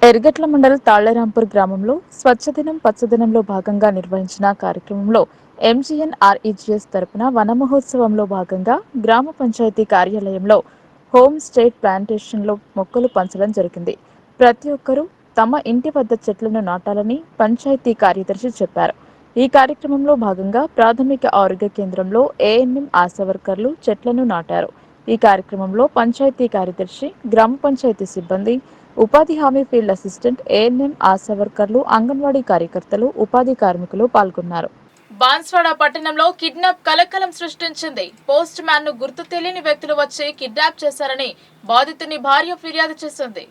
ఎర్గట్ల మండల్ తాళ్లరాంపూర్ గ్రామంలో స్వచ్ఛదినం పచ్చదనంలో భాగంగా నిర్వహించిన కార్యక్రమంలో ఎంజీఎన్ఆర్ఈజీఎస్ తరపున వన మహోత్సవంలో భాగంగా గ్రామ పంచాయతీ కార్యాలయంలో హోమ్ స్టేట్ ప్లాంటేషన్లో మొక్కలు పంచడం జరిగింది. ప్రతి ఒక్కరూ తమ ఇంటి వద్ద చెట్లను నాటాలని పంచాయతీ కార్యదర్శి చెప్పారు. ఈ కార్యక్రమంలో భాగంగా ప్రాథమిక ఆరోగ్య కేంద్రంలో ఏఎన్ఎం ఆశా వర్కర్లు చెట్లను నాటారు. ఈ కార్యక్రమంలో పంచాయతీ కార్యదర్శి, గ్రామ పంచాయతీ సిబ్బంది, ఉపాధి హామీ ఫీల్డ్ అసిస్టెంట్, ఏఎన్ఎం ఆశా వర్కర్లు, అంగన్వాడీ కార్యకర్తలు, ఉపాధి కార్మికులు పాల్గొన్నారు. బాన్స్వాడ పట్టణంలో కిడ్నాప్ కలకలం సృష్టించింది. పోస్ట్ మ్యాన్ ను గుర్తు తెలియని వ్యక్తులు వచ్చి కిడ్నాప్ చేశారని బాధితుని భార్య ఫిర్యాదు చేసింది.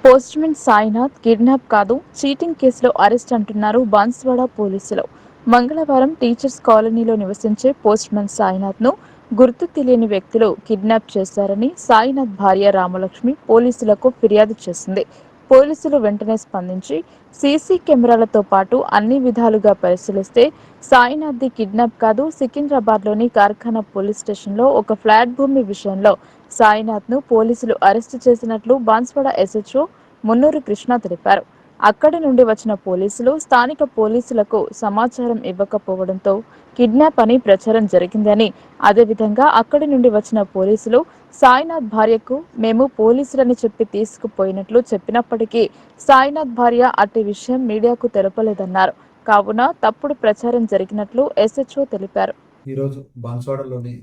పోస్ట్ మ్యాన్ సాయినాథ్ కిడ్నాప్ కాదు, చీటింగ్ కేసులో అరెస్ట్ అంటున్నారు బాన్స్వాడ పోలీసులు. మంగళవారం టీచర్స్ కాలనీలో నివసించే పోస్ట్ మ్యాన్ సాయినాథ్ ను గుర్తు తెలియని వ్యక్తులు కిడ్నాప్ చేశారని సాయినాథ్ భార్య రామలక్ష్మి పోలీసులకు ఫిర్యాదు చేసింది. పోలీసులు వెంటనే స్పందించి సీసీ కెమెరాలతో పాటు అన్ని విధాలుగా పరిశీలిస్తే సాయినాథ్ది కిడ్నాప్ కాదు, సికింద్రాబాద్లోని కార్ఖానా పోలీస్ స్టేషన్లో ఒక ఫ్లాట్ భూమి విషయంలో సాయినాథ్ను పోలీసులు అరెస్టు చేసినట్లు బాన్స్వాడ ఎస్హెచ్ఓ మున్నూరు కృష్ణ తెలిపారు. అక్కడి నుండి వచ్చిన పోలీసులు స్థానిక పోలీసులకు సమాచారం ఇవ్వకపోవడంతో కిడ్నాప్ అని ప్రచారం జరిగిందని, అదేవిధంగా అక్కడి నుండి వచ్చిన పోలీసులు సాయినాథ్ భార్యకు మేము పోలీసులని చెప్పి తీసుకుపోయినట్లు చెప్పినప్పటికీ సాయినాథ్ భార్య అట్టి విషయం మీడియాకు తెలపలేదన్నారు. కావున తప్పుడు ప్రచారం జరిగినట్లు ఎస్హెచ్ఓ తెలిపారు. ఈరోజు బాన్స్వాడలోని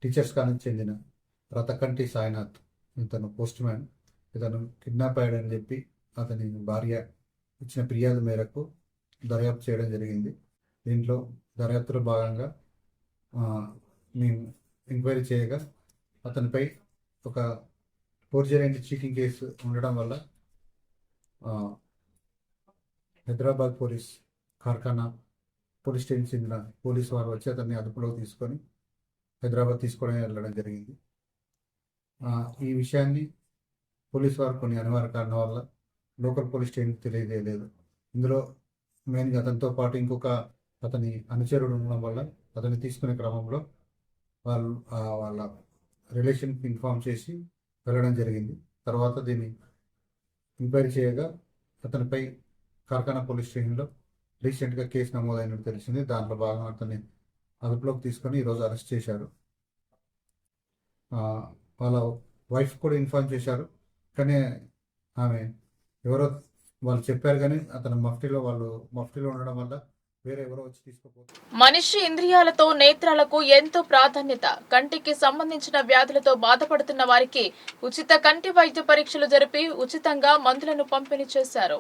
టీచర్స్ కాలేజ్ చెందిన రతకంటి సాయినాథ్, ఇతను పోస్ట్ మ్యాన్, ఇతను కిడ్నాప్ అయ్యాడని చెప్పి అతని భార్య ఇచ్చిన ఫిర్యాదు మేరకు దర్యాప్తు చేయడం జరిగింది. దీంట్లో దర్యాప్తులో భాగంగా మేము ఎంక్వైరీ చేయగా అతనిపై ఒక ఫోర్జరీ అండ్ చీటింగ్ కేసు ఉండడం వల్ల హైదరాబాద్ పోలీస్ కార్ఖానా పోలీస్ స్టేషన్ చెందిన పోలీసు వారు వచ్చి అతన్ని అదుపులోకి తీసుకొని హైదరాబాద్ తీసుకోవడం వెళ్ళడం జరిగింది. ఈ విషయాన్ని పోలీసు వారు కొన్ని అనివార్య కారణం వల్ల లోకల్ పోలీస్ స్టేషన్కి తెలియజేయలేదు. ఇందులో మెయిన్గా అతనితో పాటు ఇంకొక అతని అనుచరుడు ఉండడం వల్ల అతన్ని తీసుకునే క్రమంలో వాళ్ళు వాళ్ళ రిలేషన్కి ఇన్ఫామ్ చేసి వెళ్ళడం జరిగింది. తర్వాత దీన్ని ఎంక్వైరీ చేయగా అతనిపై కార్ఖానా పోలీస్ స్టేషన్లో రీసెంట్గా కేసు నమోదైనట్టు తెలిసింది. దాంట్లో భాగంగా అతన్ని అదుపులోకి తీసుకొని ఈరోజు అరెస్ట్ చేశారు. వాళ్ళ వైఫ్ కూడా ఇన్ఫార్మ్ చేశారు, కానీ ఆమె ఎవరో వాళ్ళు చెప్పారు, కానీ అతను మఫ్టీలో ఉండడం వల్ల వేరే ఎవరో వచ్చి తీసుకోపోతారు. మనిషి ఇంద్రియాలతో నేత్రాలకు ఎంతో ప్రాధాన్యత. కంటికి సంబంధించిన వ్యాధులతో బాధపడుతున్న వారికి ఉచిత కంటి వైద్య పరీక్షలు జరిపి ఉచితంగా మందులను పంపిణీ చేశారు.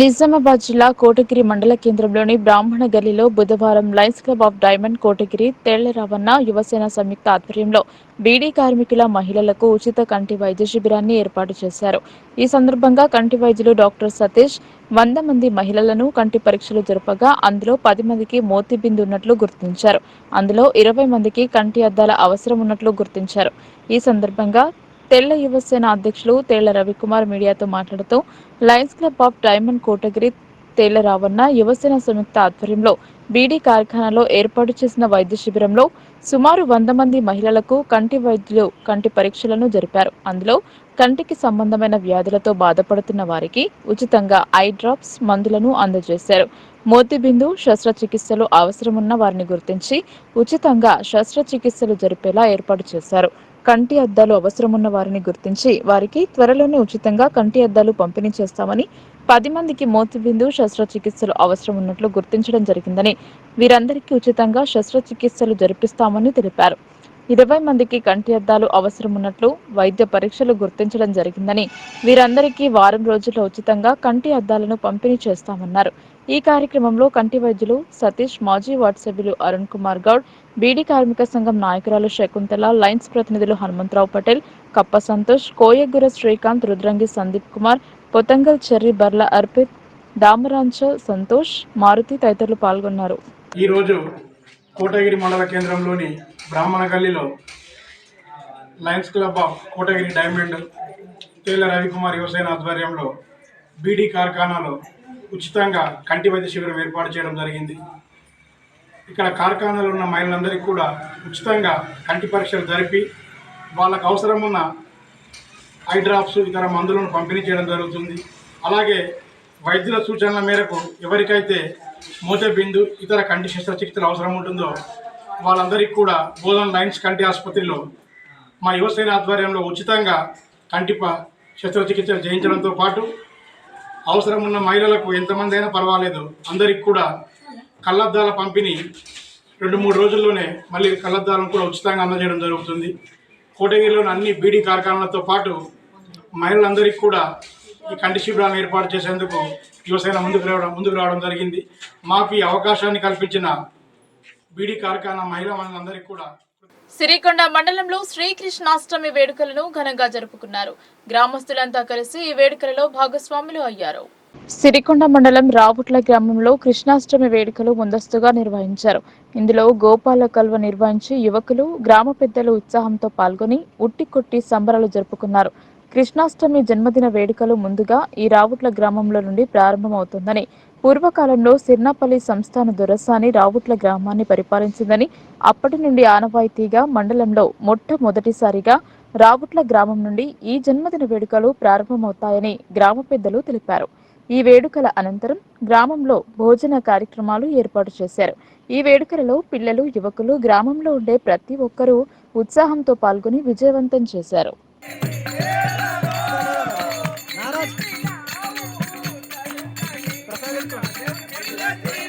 నిజామాబాద్ జిల్లా కోటగిరి మండల కేంద్రంలోని బ్రాహ్మణ గల్లీలో బుధవారం lions club of diamond Kotagiri, Tellaravanna Yuvasena సంయుక్త ఆధ్వర్యంలో బీడీ కార్మికుల మహిళలకు ఉచిత కంటి వైద్య శిబిరాన్ని ఏర్పాటు చేశారు. ఈ సందర్భంగా కంటి వైద్యులు డాక్టర్ సతీష్ 100 మంది మహిళలను కంటి పరీక్షలు జరపగా అందులో 10 మందికి మోతిబిందు ఉన్నట్లు గుర్తించారు. అందులో 20 మందికి కంటి అద్దాల అవసరం ఉన్నట్లు గుర్తించారు. ఈ సందర్భంగా తెల్ల యువసేన అధ్యక్షులు తేళ్ల రవికుమార్ మీడియాతో మాట్లాడుతూ lions club of diamond Kotagiri, Tellaravanna Yuvasena సంయుక్త ఆధ్వర్యంలో బీడీ కార్ఖానాలో ఏర్పాటు చేసిన వైద్య శిబిరంలో సుమారు 100 మంది మహిళలకు కంటి వైద్యులు కంటి పరీక్షలను జరిపారు. అందులో కంటికి సంబంధమైన వ్యాధులతో బాధపడుతున్న వారికి ఉచితంగా ఐ డ్రాప్స్ మందులను అందజేశారు. మోతిబిందు శస్త్రచికిత్సలు అవసరమున్న వారిని గుర్తించి ఉచితంగా శస్త్రచికిత్సలు జరిపేలా ఏర్పాటు చేశారు. కంటి అద్దాలు అవసరమున్న వారిని గుర్తించి వారికి త్వరలోనే ఉచితంగా కంటి అద్దాలు పంపిణీ చేస్తామని, 10 మందికి మోతిబిందు శస్త్రచికిత్సలు అవసరం ఉన్నట్లు గుర్తించడం జరిగిందని, వీరందరికీ ఉచితంగా శస్త్రచికిత్సలు జరిపిస్తామని తెలిపారు. 20 మందికి కంటి అద్దాలు అవసరం ఉన్నట్లు వైద్య పరీక్షలు గుర్తించడం జరిగిందని, వీరందరికీ వారం రోజుల్లో ఉచితంగా కంటి అద్దాలను పంపిణీ చేస్తామన్నారు. ఈ కార్యక్రమంలో కంటి వైద్యులు సతీష్, మాజీ వార్డు సభ్యులు అరుణ్ కుమార్ గౌడ్, బీడీ కార్మిక సంఘం నాయకురాలు శకుంతల, లయన్స్ ప్రతినిధులు హనుమంతరావు పటేల్, కప్ప సంతోష్, కోయగుర శ్రీకాంత్, రుద్రంగి సందీప్ కుమార్, పొతంగల్ చెర్రి, బర్ల అర్పిత్, దామరాంచ సంతోష్, మారుతి తదితరులు పాల్గొన్నారు. ఈరోజు కోటగిరి మండల కేంద్రంలోని బ్రాహ్మణ గల్లీలో lions club of Kotagiri diamond, Thella Ravikumar Yuvasena ఆధ్వర్యంలో బీడీ కార్ఖానాలో ఉచితంగా కంటి వైద్య శిబిరం ఏర్పాటు చేయడం జరిగింది. ఇక్కడ కార్ఖానాలో ఉన్న మహిళలందరికీ కూడా ఉచితంగా కంటి పరీక్షలు జరిపి వాళ్ళకు అవసరమున్న ఐ డ్రాప్స్, ఇతర మందులను పంపిణీ చేయడం జరుగుతుంది. అలాగే వైద్యుల సూచనల మేరకు ఎవరికైతే మోతిబిందు, ఇతర కంటి శస్త్రచికిత్సలు అవసరం ఉంటుందో వాళ్ళందరికీ కూడా బోధన్ లయన్స్ కంటి ఆసుపత్రిలో మా యువసేన ఆధ్వర్యంలో ఉచితంగా కంటి శస్త్రచికిత్సలు చేయించడంతో పాటు అవసరం ఉన్న మహిళలకు ఎంతమంది అయినా పర్వాలేదు అందరికి కూడా కళ్ళద్దాల పంపిణీ 2-3 రోజుల్లోనే మళ్ళీ కళ్ళద్దాలను కూడా ఉచితంగా అందజేయడం జరుగుతుంది. కోటగిరిలోని అన్ని బీడీ కార్ఖానాలతో పాటు మహిళలందరికీ కూడా ఈ కంటి శిబిరాలను ఏర్పాటు చేసేందుకు యువసేన ముందుకు రావడం జరిగింది. మాకు ఈ అవకాశాన్ని కల్పించిన బీడీ కార్ఖానా మహిళలందరికీ కూడా. సిరికొండ మండలంలో శ్రీకృష్ణాష్టమి వేడుకలను ఘనంగా జరుపుకున్నారు. గ్రామస్తులంతా కలిసి ఈ వేడుకలలో భాగస్వాములు అయ్యారు. సిరికొండ మండలం రావుట్ల గ్రామంలో కృష్ణాష్టమి వేడుకలు ముందస్తుగా నిర్వహించారు. ఇందులో గోపాల కల్వ నిర్వహించి యువకులు, గ్రామ పెద్దలు ఉత్సాహంతో పాల్గొని ఉట్టి కొట్టి సంబరాలు జరుపుకున్నారు. కృష్ణాష్టమి జన్మదిన వేడుకలు ముందుగా ఈ రావుట్ల గ్రామంలో నుండి ప్రారంభమవుతుందని, పూర్వకాలంలో సిర్నాపల్లి సంస్థాన దొరసాని రావుట్ల గ్రామాన్ని పరిపాలించిందని, అప్పటి నుండి ఆనవాయితీగా మండలంలో మొట్టమొదటిసారిగా రావుట్ల గ్రామం నుండి ఈ జన్మదిన వేడుకలు ప్రారంభమవుతాయని గ్రామ పెద్దలు తెలిపారు. ఈ వేడుకల అనంతరం గ్రామంలో భోజన కార్యక్రమాలు ఏర్పాటు చేశారు. ఈ వేడుకలలో పిల్లలు, యువకులు, గ్రామంలో ఉండే ప్రతి ఒక్కరూ ఉత్సాహంతో పాల్గొని విజయవంతం చేశారు. ప్రసాద్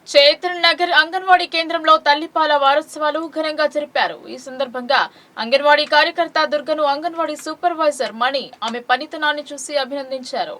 చైతన్య నగర్ అంగన్వాడీ కేంద్రంలో తల్లిపాల వారోత్సవాలు ఘనంగా జరిపారు. ఈ సందర్భంగా అంగన్వాడీ కార్యకర్త దుర్గను అంగన్వాడీ సూపర్వైజర్ మణి ఆమె పనితనాన్ని చూసి అభినందించారు.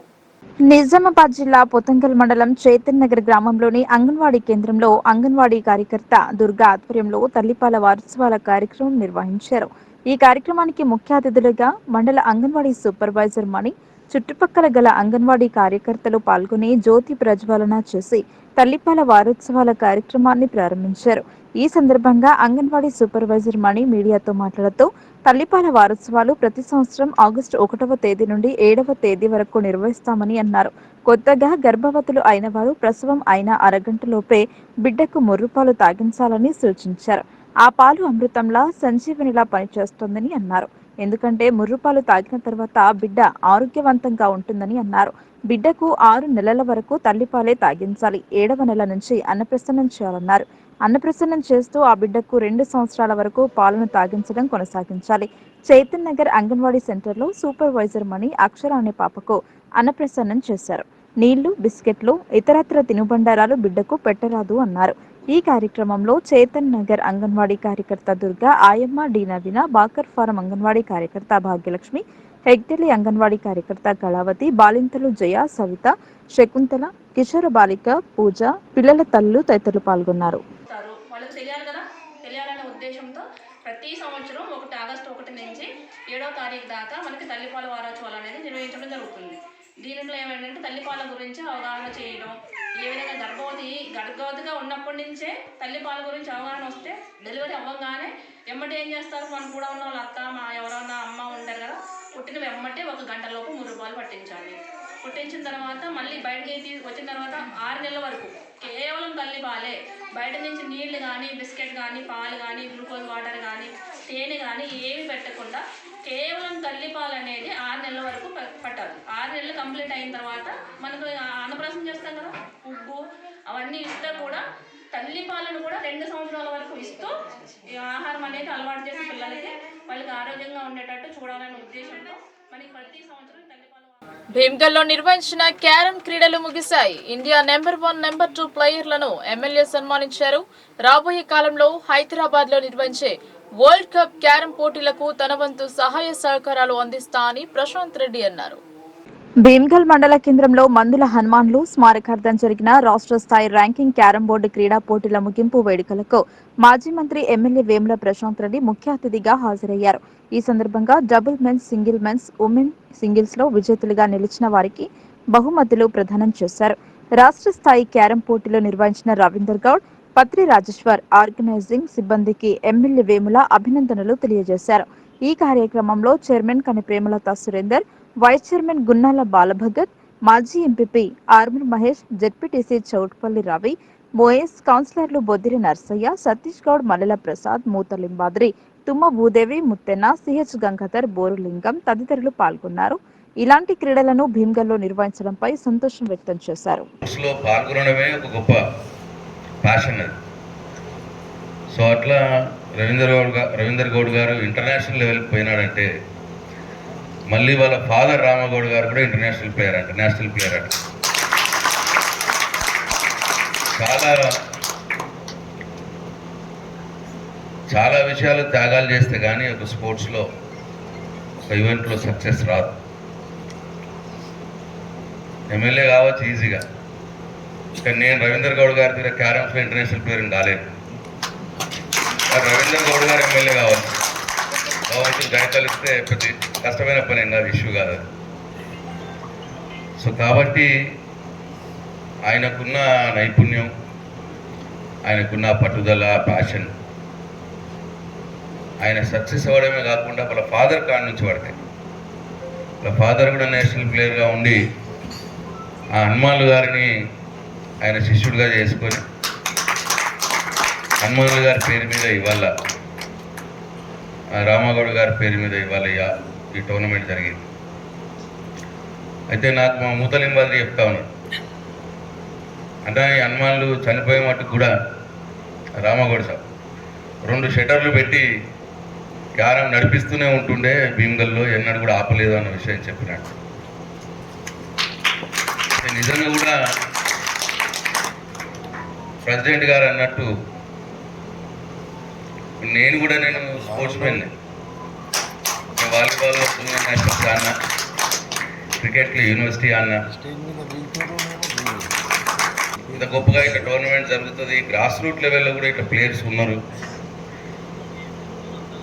నిజామాబాద్ జిల్లా పొతంగల్ మండలం చైతన్య నగర్ గ్రామంలోని అంగన్వాడీ కేంద్రంలో అంగన్వాడీ కార్యకర్త దుర్గా ఆధ్వర్యంలో తల్లిపాల వారోత్సవాల కార్యక్రమం నిర్వహించారు. ఈ కార్యక్రమానికి ముఖ్య అతిథులుగా మండల అంగన్వాడీ సూపర్వైజర్ మణి, చుట్టుపక్కల గల అంగన్వాడీ కార్యకర్తలు పాల్గొని జ్యోతి ప్రజ్వలన చేసి తల్లిపాల వారోత్సవాల కార్యక్రమాన్ని ప్రారంభించారు. ఈ సందర్భంగా అంగన్వాడీ సూపర్వైజర్ మణి మీడియాతో మాట్లాడుతూ తల్లిపాల వారోత్సవాలు ప్రతి సంవత్సరం ఆగస్టు 1వ తేదీ నుండి 7వ తేదీ వరకు నిర్వహిస్తామని అన్నారు. కొత్తగా గర్భవతులు అయిన వారు ప్రసవం అయిన అరగంటలోపే బిడ్డకు ముర్రుపాలు తాగించాలని సూచించారు. ఆ పాలు అమృతంలా సంజీవనిలా పనిచేస్తుందని అన్నారు. ఎందుకంటే ముర్రుపాలు తాగిన తర్వాత బిడ్డ ఆరోగ్యవంతంగా ఉంటుందని అన్నారు. బిడ్డకు 6 నెలల వరకు తల్లిపాలే తాగించాలి. 7వ నెల నుంచి అన్నప్రసన్నం చేయాలన్నారు. అన్నప్రసన్నం చేస్తూ ఆ బిడ్డకు 2 సంవత్సరాల వరకు పాలను తాగించడం కొనసాగించాలి. చైతన్య నగర్ అంగన్వాడీ సెంటర్లో సూపర్వైజర్ మణి అక్షర అనే పాపకు అన్నప్రసన్నం చేశారు. నీళ్లు, బిస్కెట్లు, ఇతరత్ర తినుబండారాలు బిడ్డకు పెట్టరాదు అన్నారు. ఈ కార్యక్రమంలో చైతన్య నగర్ అంగన్వాడీ కార్యకర్త దుర్గా, ఆయమ్మ, డి నవీన, బాకర్ ఫారం అంగన్వాడీ కార్యకర్త భాగ్యలక్ష్మి, హెగ్డెలి అంగన్వాడీ కార్యకర్త కళావతి, బాలింతలు జయ, సవిత, శకుంతల, కిషోర బాలిక, పూజ, పిల్లల తల్లులు తదితరులు పాల్గొన్నారు. వాళ్ళకి తెలియాలి కదా, తెలియాలనే ఉద్దేశంతో ప్రతి సంవత్సరం ఆగస్టు 1 నుంచి 7వ తారీఖు దాకా మనకి తల్లిపాల వారోత్సవాలు అనేది నిర్వహించడం జరుగుతుంది. దీనిలో ఏమైందంటే తల్లిపాల గురించి అవగాహన చేయడం, ఏ విధంగా గర్భవతిగా ఉన్నప్పటి నుంచే తల్లిపాల గురించి అవగాహన వస్తే డెలివరీ అవ్వగానే ఎమ్మటి ఏం చేస్తారు, మనకు కూడా ఉన్న వాళ్ళ అత్త, మా ఎవరన్నా అమ్మ ఉంటారు కదా, పుట్టిన వెమ్మటే 1 గంటలోపు ముర్రుపాలు పట్టించాలి. పుట్టించిన తర్వాత మళ్ళీ బయటకి వచ్చిన తర్వాత 6 నెలల వరకు కేవలం తల్లిపాలే. బయట నుంచి నీళ్లు కానీ, బిస్కెట్ కానీ, పాలు కానీ, గ్లూకోజ్ వాటర్ కానీ, తేనె కానీ ఏమి పెట్టకుండా కేవలం తల్లిపాలు అనేది 6 నెలల వరకు పట్టాలి. 6 నెలలు కంప్లీట్ అయిన తర్వాత మనకు అన్నప్రాసం చేస్తాం కదా, ఉగ్గు అవన్నీ ఇస్తే కూడా తల్లిపాలను కూడా 2 సంవత్సరాల వరకు ఇస్తూ ఈ ఆహారం అనేది అలవాటు చేసి పిల్లలకి వాళ్ళకి ఆరోగ్యంగా ఉండేటట్టు చూడాలనే ఉద్దేశంతో మనకి ప్రతి సంవత్సరం భీమ్గల్లో నిర్వహించిన క్యారమ్ క్రీడలు ముగిశాయి. ఇండియా నెంబర్ 1, నెంబర్ 2 ప్లేయర్లను ఎమ్మెల్యే సన్మానించారు. రాబోయే కాలంలో హైదరాబాద్ లో నిర్వహించే వరల్డ్ కప్ క్యారమ్ పోటీలకు తన వంతు సహాయ సహకారాలు అందిస్తా అని ప్రశాంత్ రెడ్డి అన్నారు. భీమ్గల్ మండల కేంద్రంలో మందుల హనుమాన్లు స్మారకార్థం జరిగిన రాష్ట్ర స్థాయి ర్యాంకింగ్ క్యారమ్ బోర్డు క్రీడా పోటీల ముగింపు వేడుకలకు మాజీ మంత్రి ఎమ్మెల్యే వేముల ప్రశాంత్ రెడ్డి ముఖ్య అతిథిగా హాజరయ్యారు. ఈ సందర్భంగా double mens, single mens, women singles లో విజేతలుగా నిలిచిన వారికి బహుమతులు ప్రదానం చేశారు. రాష్ట్ర స్థాయి క్యారమ్ పోటీలు నిర్వహించిన రవీందర్ గౌడ్, పత్రి రాజేశ్వర్ ఆర్గనైజింగ్ సిబ్బందికి ఎమ్మెల్యే వేముల అభినందనలు తెలియజేశారు. ఈ కార్యక్రమంలో చైర్మన్ కని ప్రేమలత సురేందర్, వైస్ చైర్మన్ గున్నాల బాలభగత్, మాజీ MPP Armoor Mahesh, ZPTC Chautpally Ravi, Moyes, కౌన్సిలర్లు బొద్దిరి నర్సయ్య, సతీష్ గౌడ్, మల్లెల ప్రసాద్, మూతలింబాద్రి, తుమ్మ భూదేవి, ముత్తెన్న, సిహెచ్ గంగాధర్, బోరులింగం తదితరులు పాల్గొన్నారు. ఇలాంటి క్రీడలను భీమ్గల్లో నిర్వహించడంపై సంతోషం వ్యక్తం చేశారు. సో అట్లా రవీందర్ గౌడ్ గారు ఇంటర్నేషనల్ లెవెల్కి పోయినాడంటే మళ్ళీ వాళ్ళ ఫాదర్ రామగౌడ్ గారు కూడా ఇంటర్నేషనల్ ప్లేయర్ అంట, నేషనల్ ప్లేయర్ అంట. చాలా విషయాలు త్యాగాలు చేస్తే కానీ ఒక స్పోర్ట్స్లో ఒక ఈవెంట్లో సక్సెస్ రాదు. ఎమ్మెల్యే కావచ్చు ఈజీగా, కానీ నేను రవీందర్ గౌడ్ గారి దగ్గర క్యారమ్స్లో ఇంటర్నేషనల్ ప్లేయర్ని కాలేదు. రవీందర్ గౌడ్ గారు ఎమ్మెల్యే కావచ్చు, గవర్నమెంట్ జాయితాలు ఇస్తే ప్రతి కష్టమైన పని ఏం కాదు, ఇష్యూ కాదు అది. సో కాబట్టి ఆయనకున్న నైపుణ్యం, ఆయనకున్న పట్టుదల, ప్యాషన్, ఆయన సక్సెస్ అవ్వడమే కాకుండా వాళ్ళ ఫాదర్ కాడ నుంచి పడతాయి. వాళ్ళ ఫాదర్ కూడా నేషనల్ ప్లేయర్గా ఉండి ఆ హనుమాన్లు గారిని ఆయన శిష్యుడిగా చేసుకొని హనుమాన్లు గారి పేరు మీద ఇవాళ రామగౌడ్ గారి పేరు మీద ఇవాళ ఈ టోర్నమెంట్ జరిగింది. అయితే నాకు మా మూతలింబాద్రి చెప్తా ఉన్నాడు, అంటే ఈ హనుమాన్లు చనిపోయే మట్టుకు కూడా రామగౌడ్ సార్ 2 షటర్లు పెట్టి క్యారమ్ నడిపిస్తూనే ఉంటుండే భీమ్గల్లో, ఎన్నడూ కూడా ఆపలేదు అన్న విషయం చెప్పినట్టు. నిజంగా కూడా ప్రెసిడెంట్ గారు అన్నట్టు నేను స్పోర్ట్స్ మ్యాన్, వాలీబాల్లో జూనియర్ నేషనల్స్ ఆడినా, క్రికెట్లో యూనివర్సిటీ ఆడినా. ఇంత గొప్పగా ఇట్లా టోర్నమెంట్ జరుగుతుంది, గ్రాస్ రూట్ లెవెల్లో కూడా ఇట్లా ప్లేయర్స్ ఉన్నారు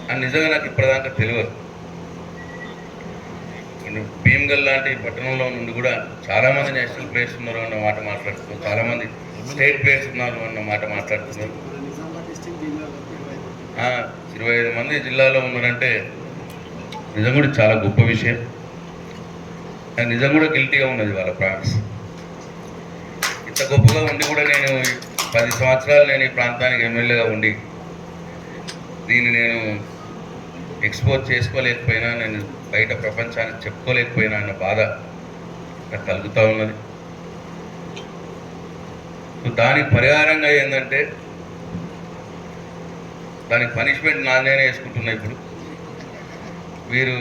అని నిజంగా నాకు ఇప్పటిదాకా తెలియదు. భీమ్గల్ లాంటి పట్టణంలో నుండి కూడా చాలామంది నేషనల్ ప్లేయర్స్ ఉన్నారు అన్న మాట మాట్లాడుతున్నారు, చాలామంది స్టేట్ ప్లేయర్స్ ఉన్నారు అన్న మాట మాట్లాడుతున్నారు. 25 మంది జిల్లాలో ఉన్నారంటే నిజం కూడా చాలా గొప్ప విషయం. నిజం కూడా గిల్టీగా ఉన్నది వాళ్ళ ప్రామిస్. ఇంత గొప్పగా ఉండి కూడా నేను 10 సంవత్సరాలు నేను ఈ ప్రాంతానికి ఎమ్మెల్యేగా ఉండి దీన్ని నేను ఎక్స్పోజ్ చేసుకోలేకపోయినా, నేను బయట ప్రపంచానికి చెప్పుకోలేకపోయినా అన్న బాధ నాకు కలుగుతూ ఉన్నది. దానికి పరిహారంగా ఏంటంటే దానికి పనిష్మెంట్ నేనే వేసుకుంటున్నా. ఇప్పుడు వీరు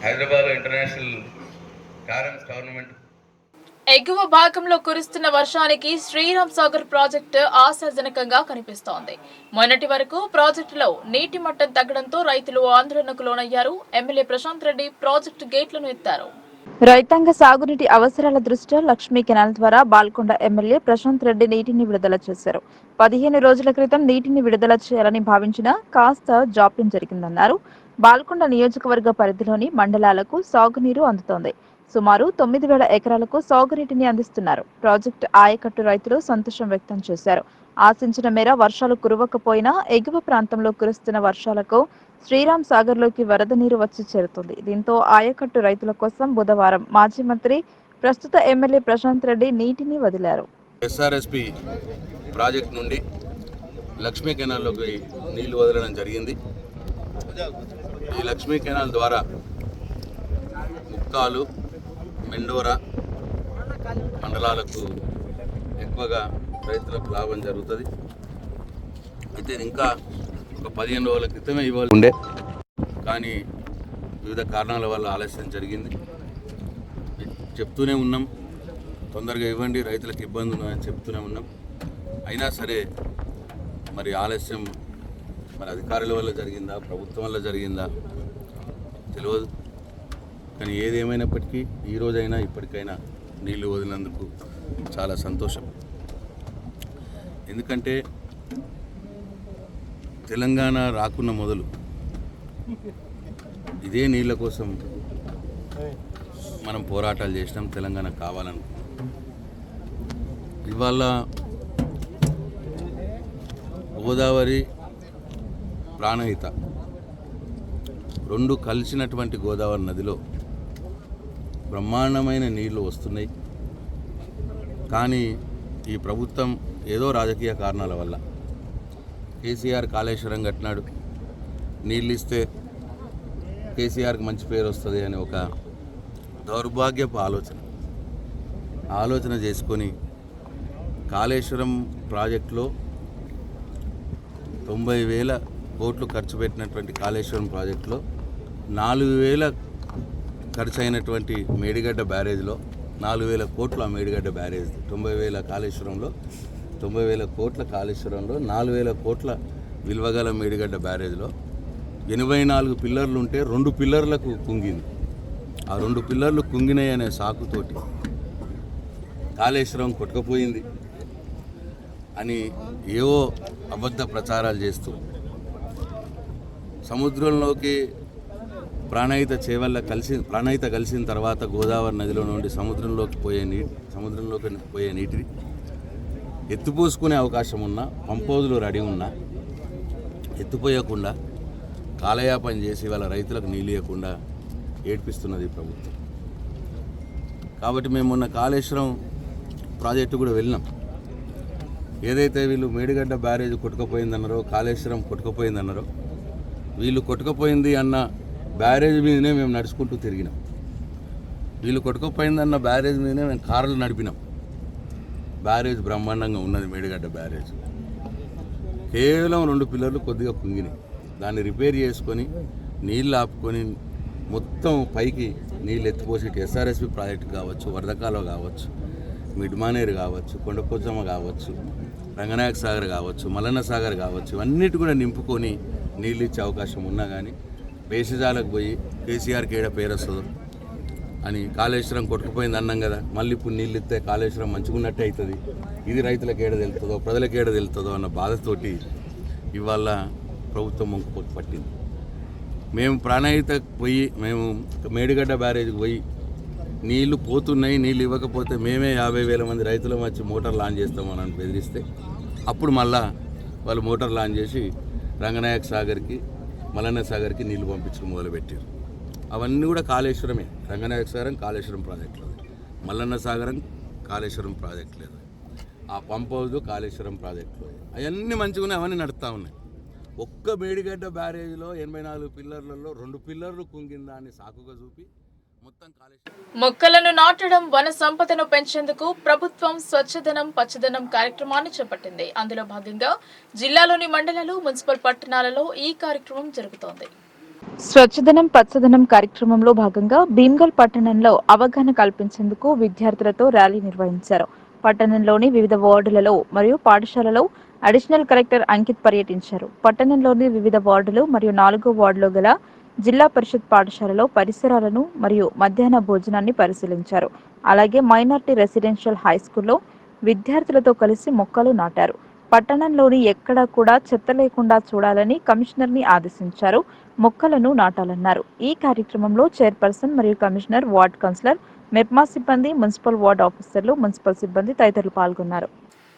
హైదరాబాద్లో ఇంటర్నేషనల్ క్యారమ్స్ టోర్నమెంట్ ఎగువ భాగంలో కురుస్తున్న వర్షానికి శ్రీరామ్ సాగర్ ప్రాజెక్టు ఆశాజనకంగా కనిపిస్తోంది. మొన్నటి వరకు ప్రాజెక్టులో నీటి మట్టం తగ్గడంతో రైతులు ఆందోళనకు లోనయ్యారు. ఎమ్మెల్యే ప్రశాంత్ రెడ్డి ప్రాజెక్టు గేట్లను ఎత్తారు. రైతాంగ సాగునీటి అవసరాల దృష్ట్యా లక్ష్మీ కెనాల్ ద్వారా బాల్కొండ ఎమ్మెల్యే ప్రశాంత్ రెడ్డి నీటిని విడుదల చేశారు. 15 రోజుల క్రితం నీటిని విడుదల చేయాలని భావించినా కాస్త జాప్యం జరిగిందన్నారు. బాల్కొండ నియోజకవర్గ పరిధిలోని మండలాలకు సాగునీరు అందుతోంది. సుమారు 9,000 ఎకరాలకు సాగునీటిని అందిస్తున్నారు. ప్రాజెక్టు ఆయకట్టు రైతులు సంతోషం వ్యక్తం చేశారు. ఆశించిన మేర వర్షాలు కురవకపోయినా ఎగువ ప్రాంతంలో కురుస్తున్న వర్షాలకు శ్రీరామ్ సాగర్లోకి వరద నీరు వచ్చి చేరుతుంది. దీంతో ఆయకట్టు రైతుల కోసం బుధవారం మాజీ మంత్రి ప్రస్తుత ఎమ్మెల్యే ప్రశాంత్ రెడ్డి నీటిని వదిలారు. ఎస్ఆర్ఎస్పి ప్రాజెక్ట్ నుండి లక్ష్మీ కెనాల్లోకి నీళ్లు వదలడం జరిగింది. ఈ లక్ష్మీ కెనాల్ ద్వారా ముక్కాలు, మెండోరా మండలాలకు ఎక్కువగా రైతులకు లాభం జరుగుతుంది. అయితే ఇంకా ఒక 15 రోజుల క్రితమే ఇవ్వాలి ఉండే, కానీ వివిధ కారణాల వల్ల ఆలస్యం జరిగింది. చెప్తూనే ఉన్నాం, తొందరగా ఇవ్వండి, రైతులకు ఇబ్బంది ఉందని చెప్తూనే ఉన్నాం. అయినా సరే మరి ఆలస్యం మరి అధికారుల వల్ల జరిగిందా, ప్రభుత్వం వల్ల జరిగిందా తెలియదు. కానీ ఏదేమైనప్పటికీ ఈరోజైనా ఇప్పటికైనా నీళ్లు వదిలినందుకు చాలా సంతోషం. ఎందుకంటే తెలంగాణ రాకున్న మొదలు ఇదే నీళ్ళ కోసం మనం పోరాటాలు చేసినాం, తెలంగాణ కావాలనుకున్నాం. ఇవాళ గోదావరి, ప్రాణహిత రెండు కలిసినటువంటి గోదావరి నదిలో బ్రహ్మాండమైన నీళ్లు వస్తున్నాయి. కానీ ఈ ప్రభుత్వం ఏదో రాజకీయ కారణాల వల్ల కేసీఆర్ కాళేశ్వరం కట్టినాడు, నీళ్ళు ఇస్తే కేసీఆర్కి మంచి పేరు వస్తుంది అని ఒక దౌర్భాగ్యపు ఆలోచన చేసుకొని కాళేశ్వరం ప్రాజెక్టులో 90,000 కోట్లు ఖర్చు పెట్టినటువంటి కాళేశ్వరం ప్రాజెక్టులో 4,000 ఖర్చు అయినటువంటి మేడిగడ్డ బ్యారేజ్లో 4,000 కోట్లు ఆ మేడిగడ్డ బ్యారేజ్, 90,000 కాళేశ్వరంలో 90,000 కోట్ల కాళేశ్వరంలో 4,000 కోట్ల విలువగల మేడిగడ్డ బ్యారేజ్లో 84 పిల్లర్లు ఉంటే 2 పిల్లర్లకు కుంగింది. ఆ 2 పిల్లర్లు కుంగినాయి అనే సాకుతోటి కాళేశ్వరం కొట్టుకుపోయింది అని ఏవో అబద్ధ ప్రచారాలు చేస్తూ సముద్రంలోకి ప్రాణహిత కలిసిన తర్వాత గోదావరి నదిలో నుండి సముద్రంలోకి పోయే నీటిని ఎత్తిపోసుకునే అవకాశం ఉన్నా, పంపోజులు రెడీ ఉన్నా ఎత్తిపోయకుండా కాలయాపన చేసి వాళ్ళ రైతులకు నీళ్ళు ఇవ్వకుండా ఏడ్పిస్తున్నది ప్రభుత్వం. కాబట్టి మేము మొన్న కాళేశ్వరం ప్రాజెక్టు కూడా వెళ్ళినాం. ఏదైతే వీళ్ళు మేడిగడ్డ బ్యారేజ్ కొట్టుకుపోయిందన్నారో, కాళేశ్వరం కొట్టుకుపోయిందన్నారో, వీళ్ళు కొట్టుకుపోయింది అన్న బ్యారేజ్ మీదనే మేము నడుచుకుంటూ తిరిగినాం. వీళ్ళు కొట్టుకుపోయిందన్న బ్యారేజ్ మీదనే మేము కార్లు నడిపినాం. బ్యారేజ్ బ్రహ్మాండంగా ఉన్నది మేడిగడ్డ బ్యారేజ్. కేవలం 2 పిల్లర్లు కొద్దిగా కుంగినాయి. దాన్ని రిపేర్ చేసుకొని నీళ్ళు ఆపుకొని మొత్తం పైకి నీళ్ళు ఎత్తిపోసి ఎస్ఆర్ఎస్పి ప్రాజెక్టు కావచ్చు, వరదకాలో కావచ్చు, మిడ్మానేరు కావచ్చు, కొండపోచమ్మ కావచ్చు, రంగనాయక సాగర్ కావచ్చు, మల్లన్న సాగర్ కావచ్చు, అన్నిటి కూడా నింపుకొని నీళ్ళు ఇచ్చే అవకాశం ఉన్నా కానీ బేసిజాలకు పోయి కేసీఆర్కి ఏడ పేరు వస్తుందో అని కాళేశ్వరం కొట్టుకుపోయింది అన్నాం కదా, మళ్ళీ ఇప్పుడు నీళ్ళు ఇస్తే కాళేశ్వరం మంచుకున్నట్టే అవుతుంది, ఇది రైతులకు ఏడ తెలుతుందో ప్రజలకు ఏడ తెలుతుందో అన్న బాధతోటి ఇవాళ ప్రభుత్వం మొంకపోటు పట్టింది. మేము ప్రాణహిత పోయి మేము మేడిగడ్డ బ్యారేజ్కి పోయి నీళ్లు పోతున్నాయి, నీళ్ళు ఇవ్వకపోతే మేమే 50,000 మంది రైతులం వచ్చి మోటార్ లాంచ్ చేస్తామని బెదిరిస్తే అప్పుడు మళ్ళా వాళ్ళు మోటార్ లాంచ్ చేసి రంగనాయక సాగర్కి మల్లన్న సాగర్కి నీళ్లు పంపించడం మొదలుపెట్టారు. అవన్నీ కూడా కాళేశ్వరమే. రంగనాయక సాగరం కాళేశ్వరం ప్రాజెక్టులో, మల్లన్న సాగరం కాళేశ్వరం ప్రాజెక్ట్ లేదు, ఆ పంప్ హౌస్ కాళేశ్వరం ప్రాజెక్టులో, అవన్నీ మంచిగానే అవన్నీ నడుస్తూ ఉన్నాయి. ఒక్క మేడిగడ్డ బ్యారేజ్లో 84 పిల్లర్లలో 2 పిల్లర్లు కుంగిందా అని సాకుగా చూపి మొత్తం మొక్కలను నాటడం, వన సంపదను పెంచేందుకు ప్రభుత్వం స్వచ్ఛదనం పచ్చదనం కార్యక్రమాన్ని చేపట్టింది. అందులో భాగంగా జిల్లాలోని మండలాలు, మున్సిపల్ పట్టణాలలో ఈ కార్యక్రమం జరుగుతోంది. స్వచ్ఛదనం పచ్చదనం కార్యక్రమంలో భాగంగా భీమ్గల్ పట్టణంలో అవగాహన కల్పించేందుకు విద్యార్థులతో ర్యాలీ నిర్వహించారు. పట్టణంలోని వివిధ వార్డులలో మరియు పాఠశాలలో అడిషనల్ కలెక్టర్ అంకిత్ పర్యటించారు. పట్టణంలోని వివిధ వార్డులు మరియు 4వ వార్డులో గల జిల్లా పరిషత్ పాఠశాలలో పరిసరాలను మరియు మధ్యాహ్న భోజనాన్ని పరిశీలించారు. అలాగే మైనార్టీ రెసిడెన్షియల్ హై స్కూల్లో విద్యార్థులతో కలిసి మొక్కలు నాటారు. పట్టణంలోని ఎక్కడా కూడా చెత్త లేకుండా చూడాలని కమిషనర్ని ఆదేశించారు. మొక్కలను నాటాలన్నారు. ఈ కార్యక్రమంలో చైర్పర్సన్ మరియు కమిషనర్, వార్డ్ కౌన్సిలర్, మెప్మా సిబ్బంది, మున్సిపల్ వార్డ్ ఆఫీసర్లు, మున్సిపల్ సిబ్బంది తదితరులు పాల్గొన్నారు.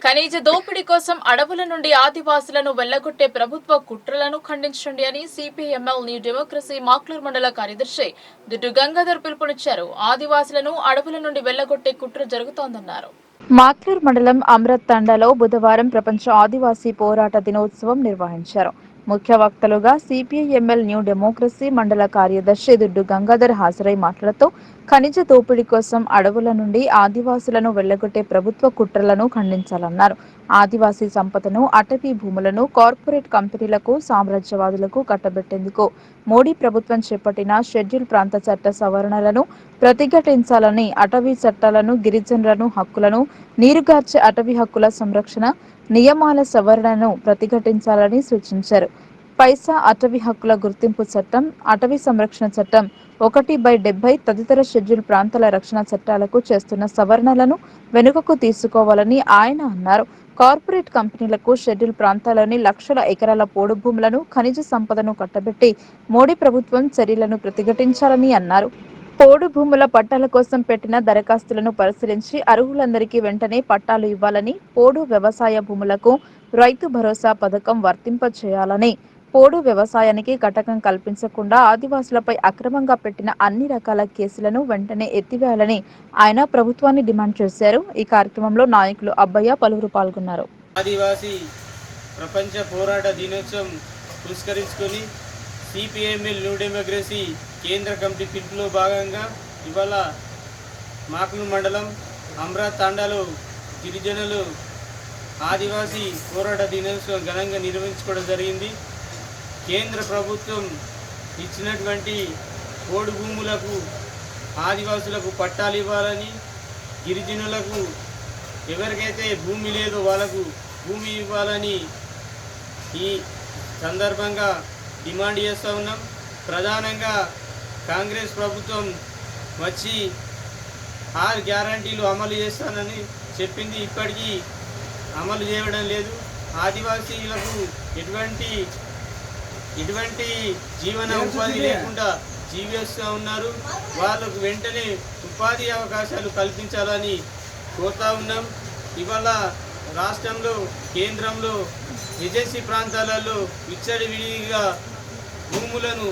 ఖనిజ దోపిడీ కోసం అడవుల నుండి ఆదివాసులను వెళ్లగొట్టే ప్రభుత్వ కుట్రలను ఖండించండి అని సిపిఎంఎల్ న్యూ డెమోక్రసీ మాక్లూర్ మండల కార్యదర్శి దుడ్డు గంగాధర్ పిలుపునిచ్చారు. ఆదివాసులను అడవుల నుండి వెళ్లగొట్టే కుట్ర జరుగుతోందన్నారు. మాక్లూర్ మండలం అమృత్ తండాలో బుధవారం ప్రపంచ ఆదివాసీ పోరాట దినోత్సవం నిర్వహించారు. ముఖ్య వక్తలుగా సిపిఐఎంఎల్ న్యూ డెమోక్రసీ మండల కార్యదర్శి దుడ్డు గంగాధర్ హాజరై మాట్లాడుతూ ఖనిజ దోపిడీ కోసం అడవుల నుండి ఆదివాసులను వెళ్లగొట్టే ప్రభుత్వ కుట్రలను ఖండించాలన్నారు. ఆదివాసీ సంపదను, అటవీ భూములను కార్పొరేట్ కంపెనీలకు, సామ్రాజ్యవాదులకు కట్టబెట్టేందుకు మోడీ ప్రభుత్వం చేపట్టిన షెడ్యూల్ ప్రాంత చట్ట సవరణలను ప్రతిఘటించాలని, అటవీ చట్టాలను, గిరిజనులను హక్కులను, నీరుగార్చే అటవీ హక్కుల సంరక్షణ నియమాల సవరణను ప్రతిఘటించాలని సూచించారు. పైసా అటవీ హక్కుల గుర్తింపు చట్టం, అటవీ సంరక్షణ చట్టం 1/70 తదితర షెడ్యూల్ ప్రాంతాల రక్షణ చట్టాలకు చేస్తున్న సవరణలను వెనుకకు తీసుకోవాలని ఆయన అన్నారు. కార్పొరేట్ కంపెనీలకు షెడ్యూల్ ప్రాంతాల్లోని లక్షల ఎకరాల పోడు భూములను, ఖనిజ సంపదను కట్టబెట్టి మోడీ ప్రభుత్వం చర్యలను ప్రతిఘటించాలని అన్నారు. పోడు భూముల పట్టాల కోసం పెట్టిన దరఖాస్తులను పరిశీలించి అర్హులందరికీ వెంటనే పట్టాలు ఇవ్వాలని, పోడు వ్యవసాయ భూములకు రైతు భరోసా పథకం వర్తింపచేయాలని, పోడు వ్యవసాయానికి కటకం కల్పించకుండా ఆదివాసులపై అక్రమంగా పెట్టిన అన్ని రకాల కేసులను వెంటనే ఎత్తివేయాలని ఆయన ప్రభుత్వాన్ని డిమాండ్ చేశారు. ఈ కార్యక్రమంలో నాయకులు అబ్బయ్య, పలువురు పాల్గొన్నారు. ఆదివాసీ ప్రపంచ పోరాట దినోత్సవం పురస్కరించుకొని సిపిఎంఎల్ న్యూ డెమోక్రసీ కేంద్ర కమిటీ పిలుపులో భాగంగా ఇవాళ మాక్లూర్ మండలం అమృత్ తండాలో గిరిజనులు ఆదివాసీ పోరాట దినోత్సవం ఘనంగా నిర్వహించుకోవడం జరిగింది. కేంద్ర ప్రభుత్వం ఇచ్చినటువంటి పోడు భూములకు ఆదివాసులకు పట్టాలు ఇవ్వాలని, గిరిజనులకు ఎవరికైతే భూమి లేదో వాళ్ళకు భూమి ఇవ్వాలని ఈ సందర్భంగా డిమాండ్ చేస్తూ ఉన్నాం. ప్రధానంగా కాంగ్రెస్ ప్రభుత్వం వచ్చి 6 గ్యారంటీలు అమలు చేస్తానని చెప్పింది, ఇప్పటికీ అమలు చేయడం లేదు. ఆదివాసీలకు ఎటువంటి జీవన ఉపాధి లేకుండా జీవిస్తూ ఉన్నారు. వాళ్ళకు వెంటనే ఉపాధి అవకాశాలు కల్పించాలని కోరుతా ఉన్నాం. ఇవాళ రాష్ట్రంలో, కేంద్రంలో ఏజెన్సీ ప్రాంతాలలో విచ్చలవిడిగా భూములను,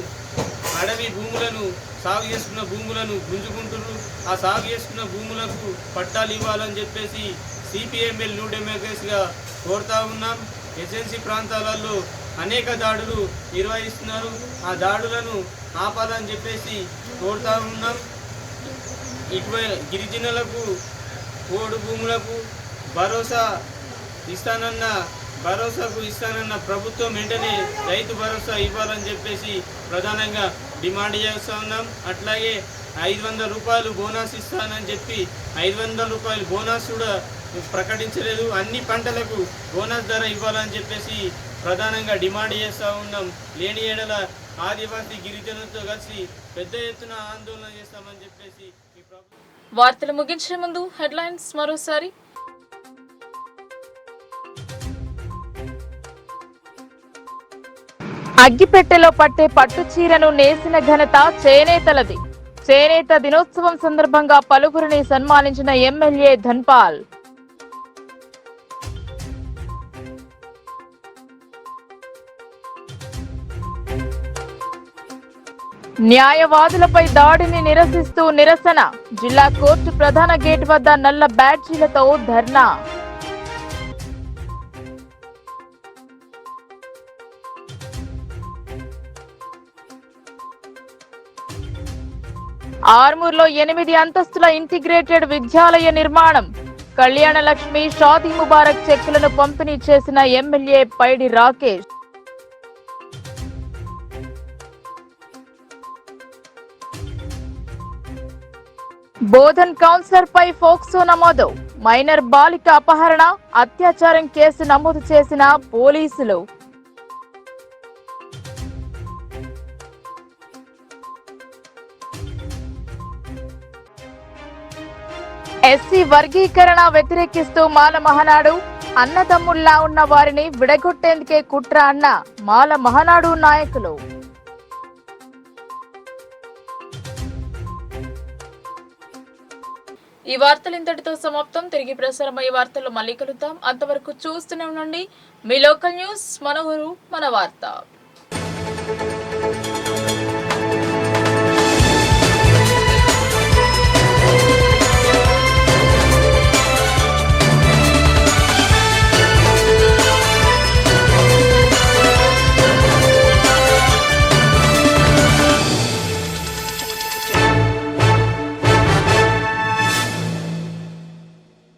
అడవి భూములను, సాగు చేసుకున్న భూములను గుంజుకుంటున్నారు. ఆ సాగు చేసుకున్న భూములకు పట్టాలు ఇవ్వాలని చెప్పేసి సిపిఎంఎల్ న్యూ డెమోక్రసీగా కోరుతా ఉన్నాం. ఏజెన్సీ ప్రాంతాలలో అనేక దాడులు నిర్వహిస్తున్నారు. ఆ దాడులను ఆపాలని చెప్పేసి కోరుతా ఉన్నాం. గిరిజనులకు, పోడు భూములకు భరోసాకు ఇస్తానన్న ప్రభుత్వం వెంటనే రైతు భరోసా ఇవ్వాలని చెప్పేసి ప్రధానంగా డిమాండ్ చేస్తూ ఉన్నాం. అట్లాగే 500 రూపాయలు బోనస్ ఇస్తానని చెప్పి 500 రూపాయలు బోనస్ కూడా ప్రకటించలేదు. అన్ని పంటలకు బోనస్ ధర ఇవ్వాలని చెప్పేసి ప్రధానంగా డిమాండ్ చేస్తూ ఉన్నాం. లేని ఏడల ఆదివాసీ గిరిజనులతో కలిసి పెద్ద ఎత్తున ఆందోళన చేస్తామని చెప్పేసి వార్తలు ముగించే ముందు హెడ్లైన్స్ మరోసారి. అగ్గిపెట్టెలో పట్టే పట్టు చీరను నేసిన ఘనత చేనేతలది. చేనేత దినోత్సవం సందర్భంగా పలువురిని సన్మానించిన ఎమ్మెల్యే ధన్పాల్. న్యాయవాదులపై దాడిని నిరసిస్తూ నిరసన. జిల్లా కోర్టు ప్రధాన గేట్ వద్ద నల్ల బ్యాడ్జీలతో ధర్నా. ఆర్మూర్లో 8 అంతస్తుల ఇంటిగ్రేటెడ్ విద్యాలయ నిర్మాణం. కళ్యాణ లక్ష్మి షాదీ ముబారక్ చెక్కులను పంపిణీ చేసిన ఎమ్మెల్యే పైడి రాకేష్. బోధన్ కౌన్సిలర్ పై ఫోక్సో నమోదు. మైనర్ బాలిక అపహరణ, అత్యాచారం కేసు నమోదు చేసిన పోలీసులు. ఎస్సీ వర్గీకరణ వ్యతిరేకిస్తూ మాల మహనాడు. అన్నదమ్ముల్లా ఉన్న వారిని విడగొట్టేందుకే కుట్ర అన్న మాల మహనాడు నాయకులు. ఈ వార్తలు ఇంతటితో సమాప్తం. తిరిగి ప్రసారమయ్యే వార్తల్లో మళ్ళీ కలుద్దాం. అంతవరకు చూస్తూనే ఉండండి మీ లోకల్ న్యూస్. మన ఊరు మన వార్త.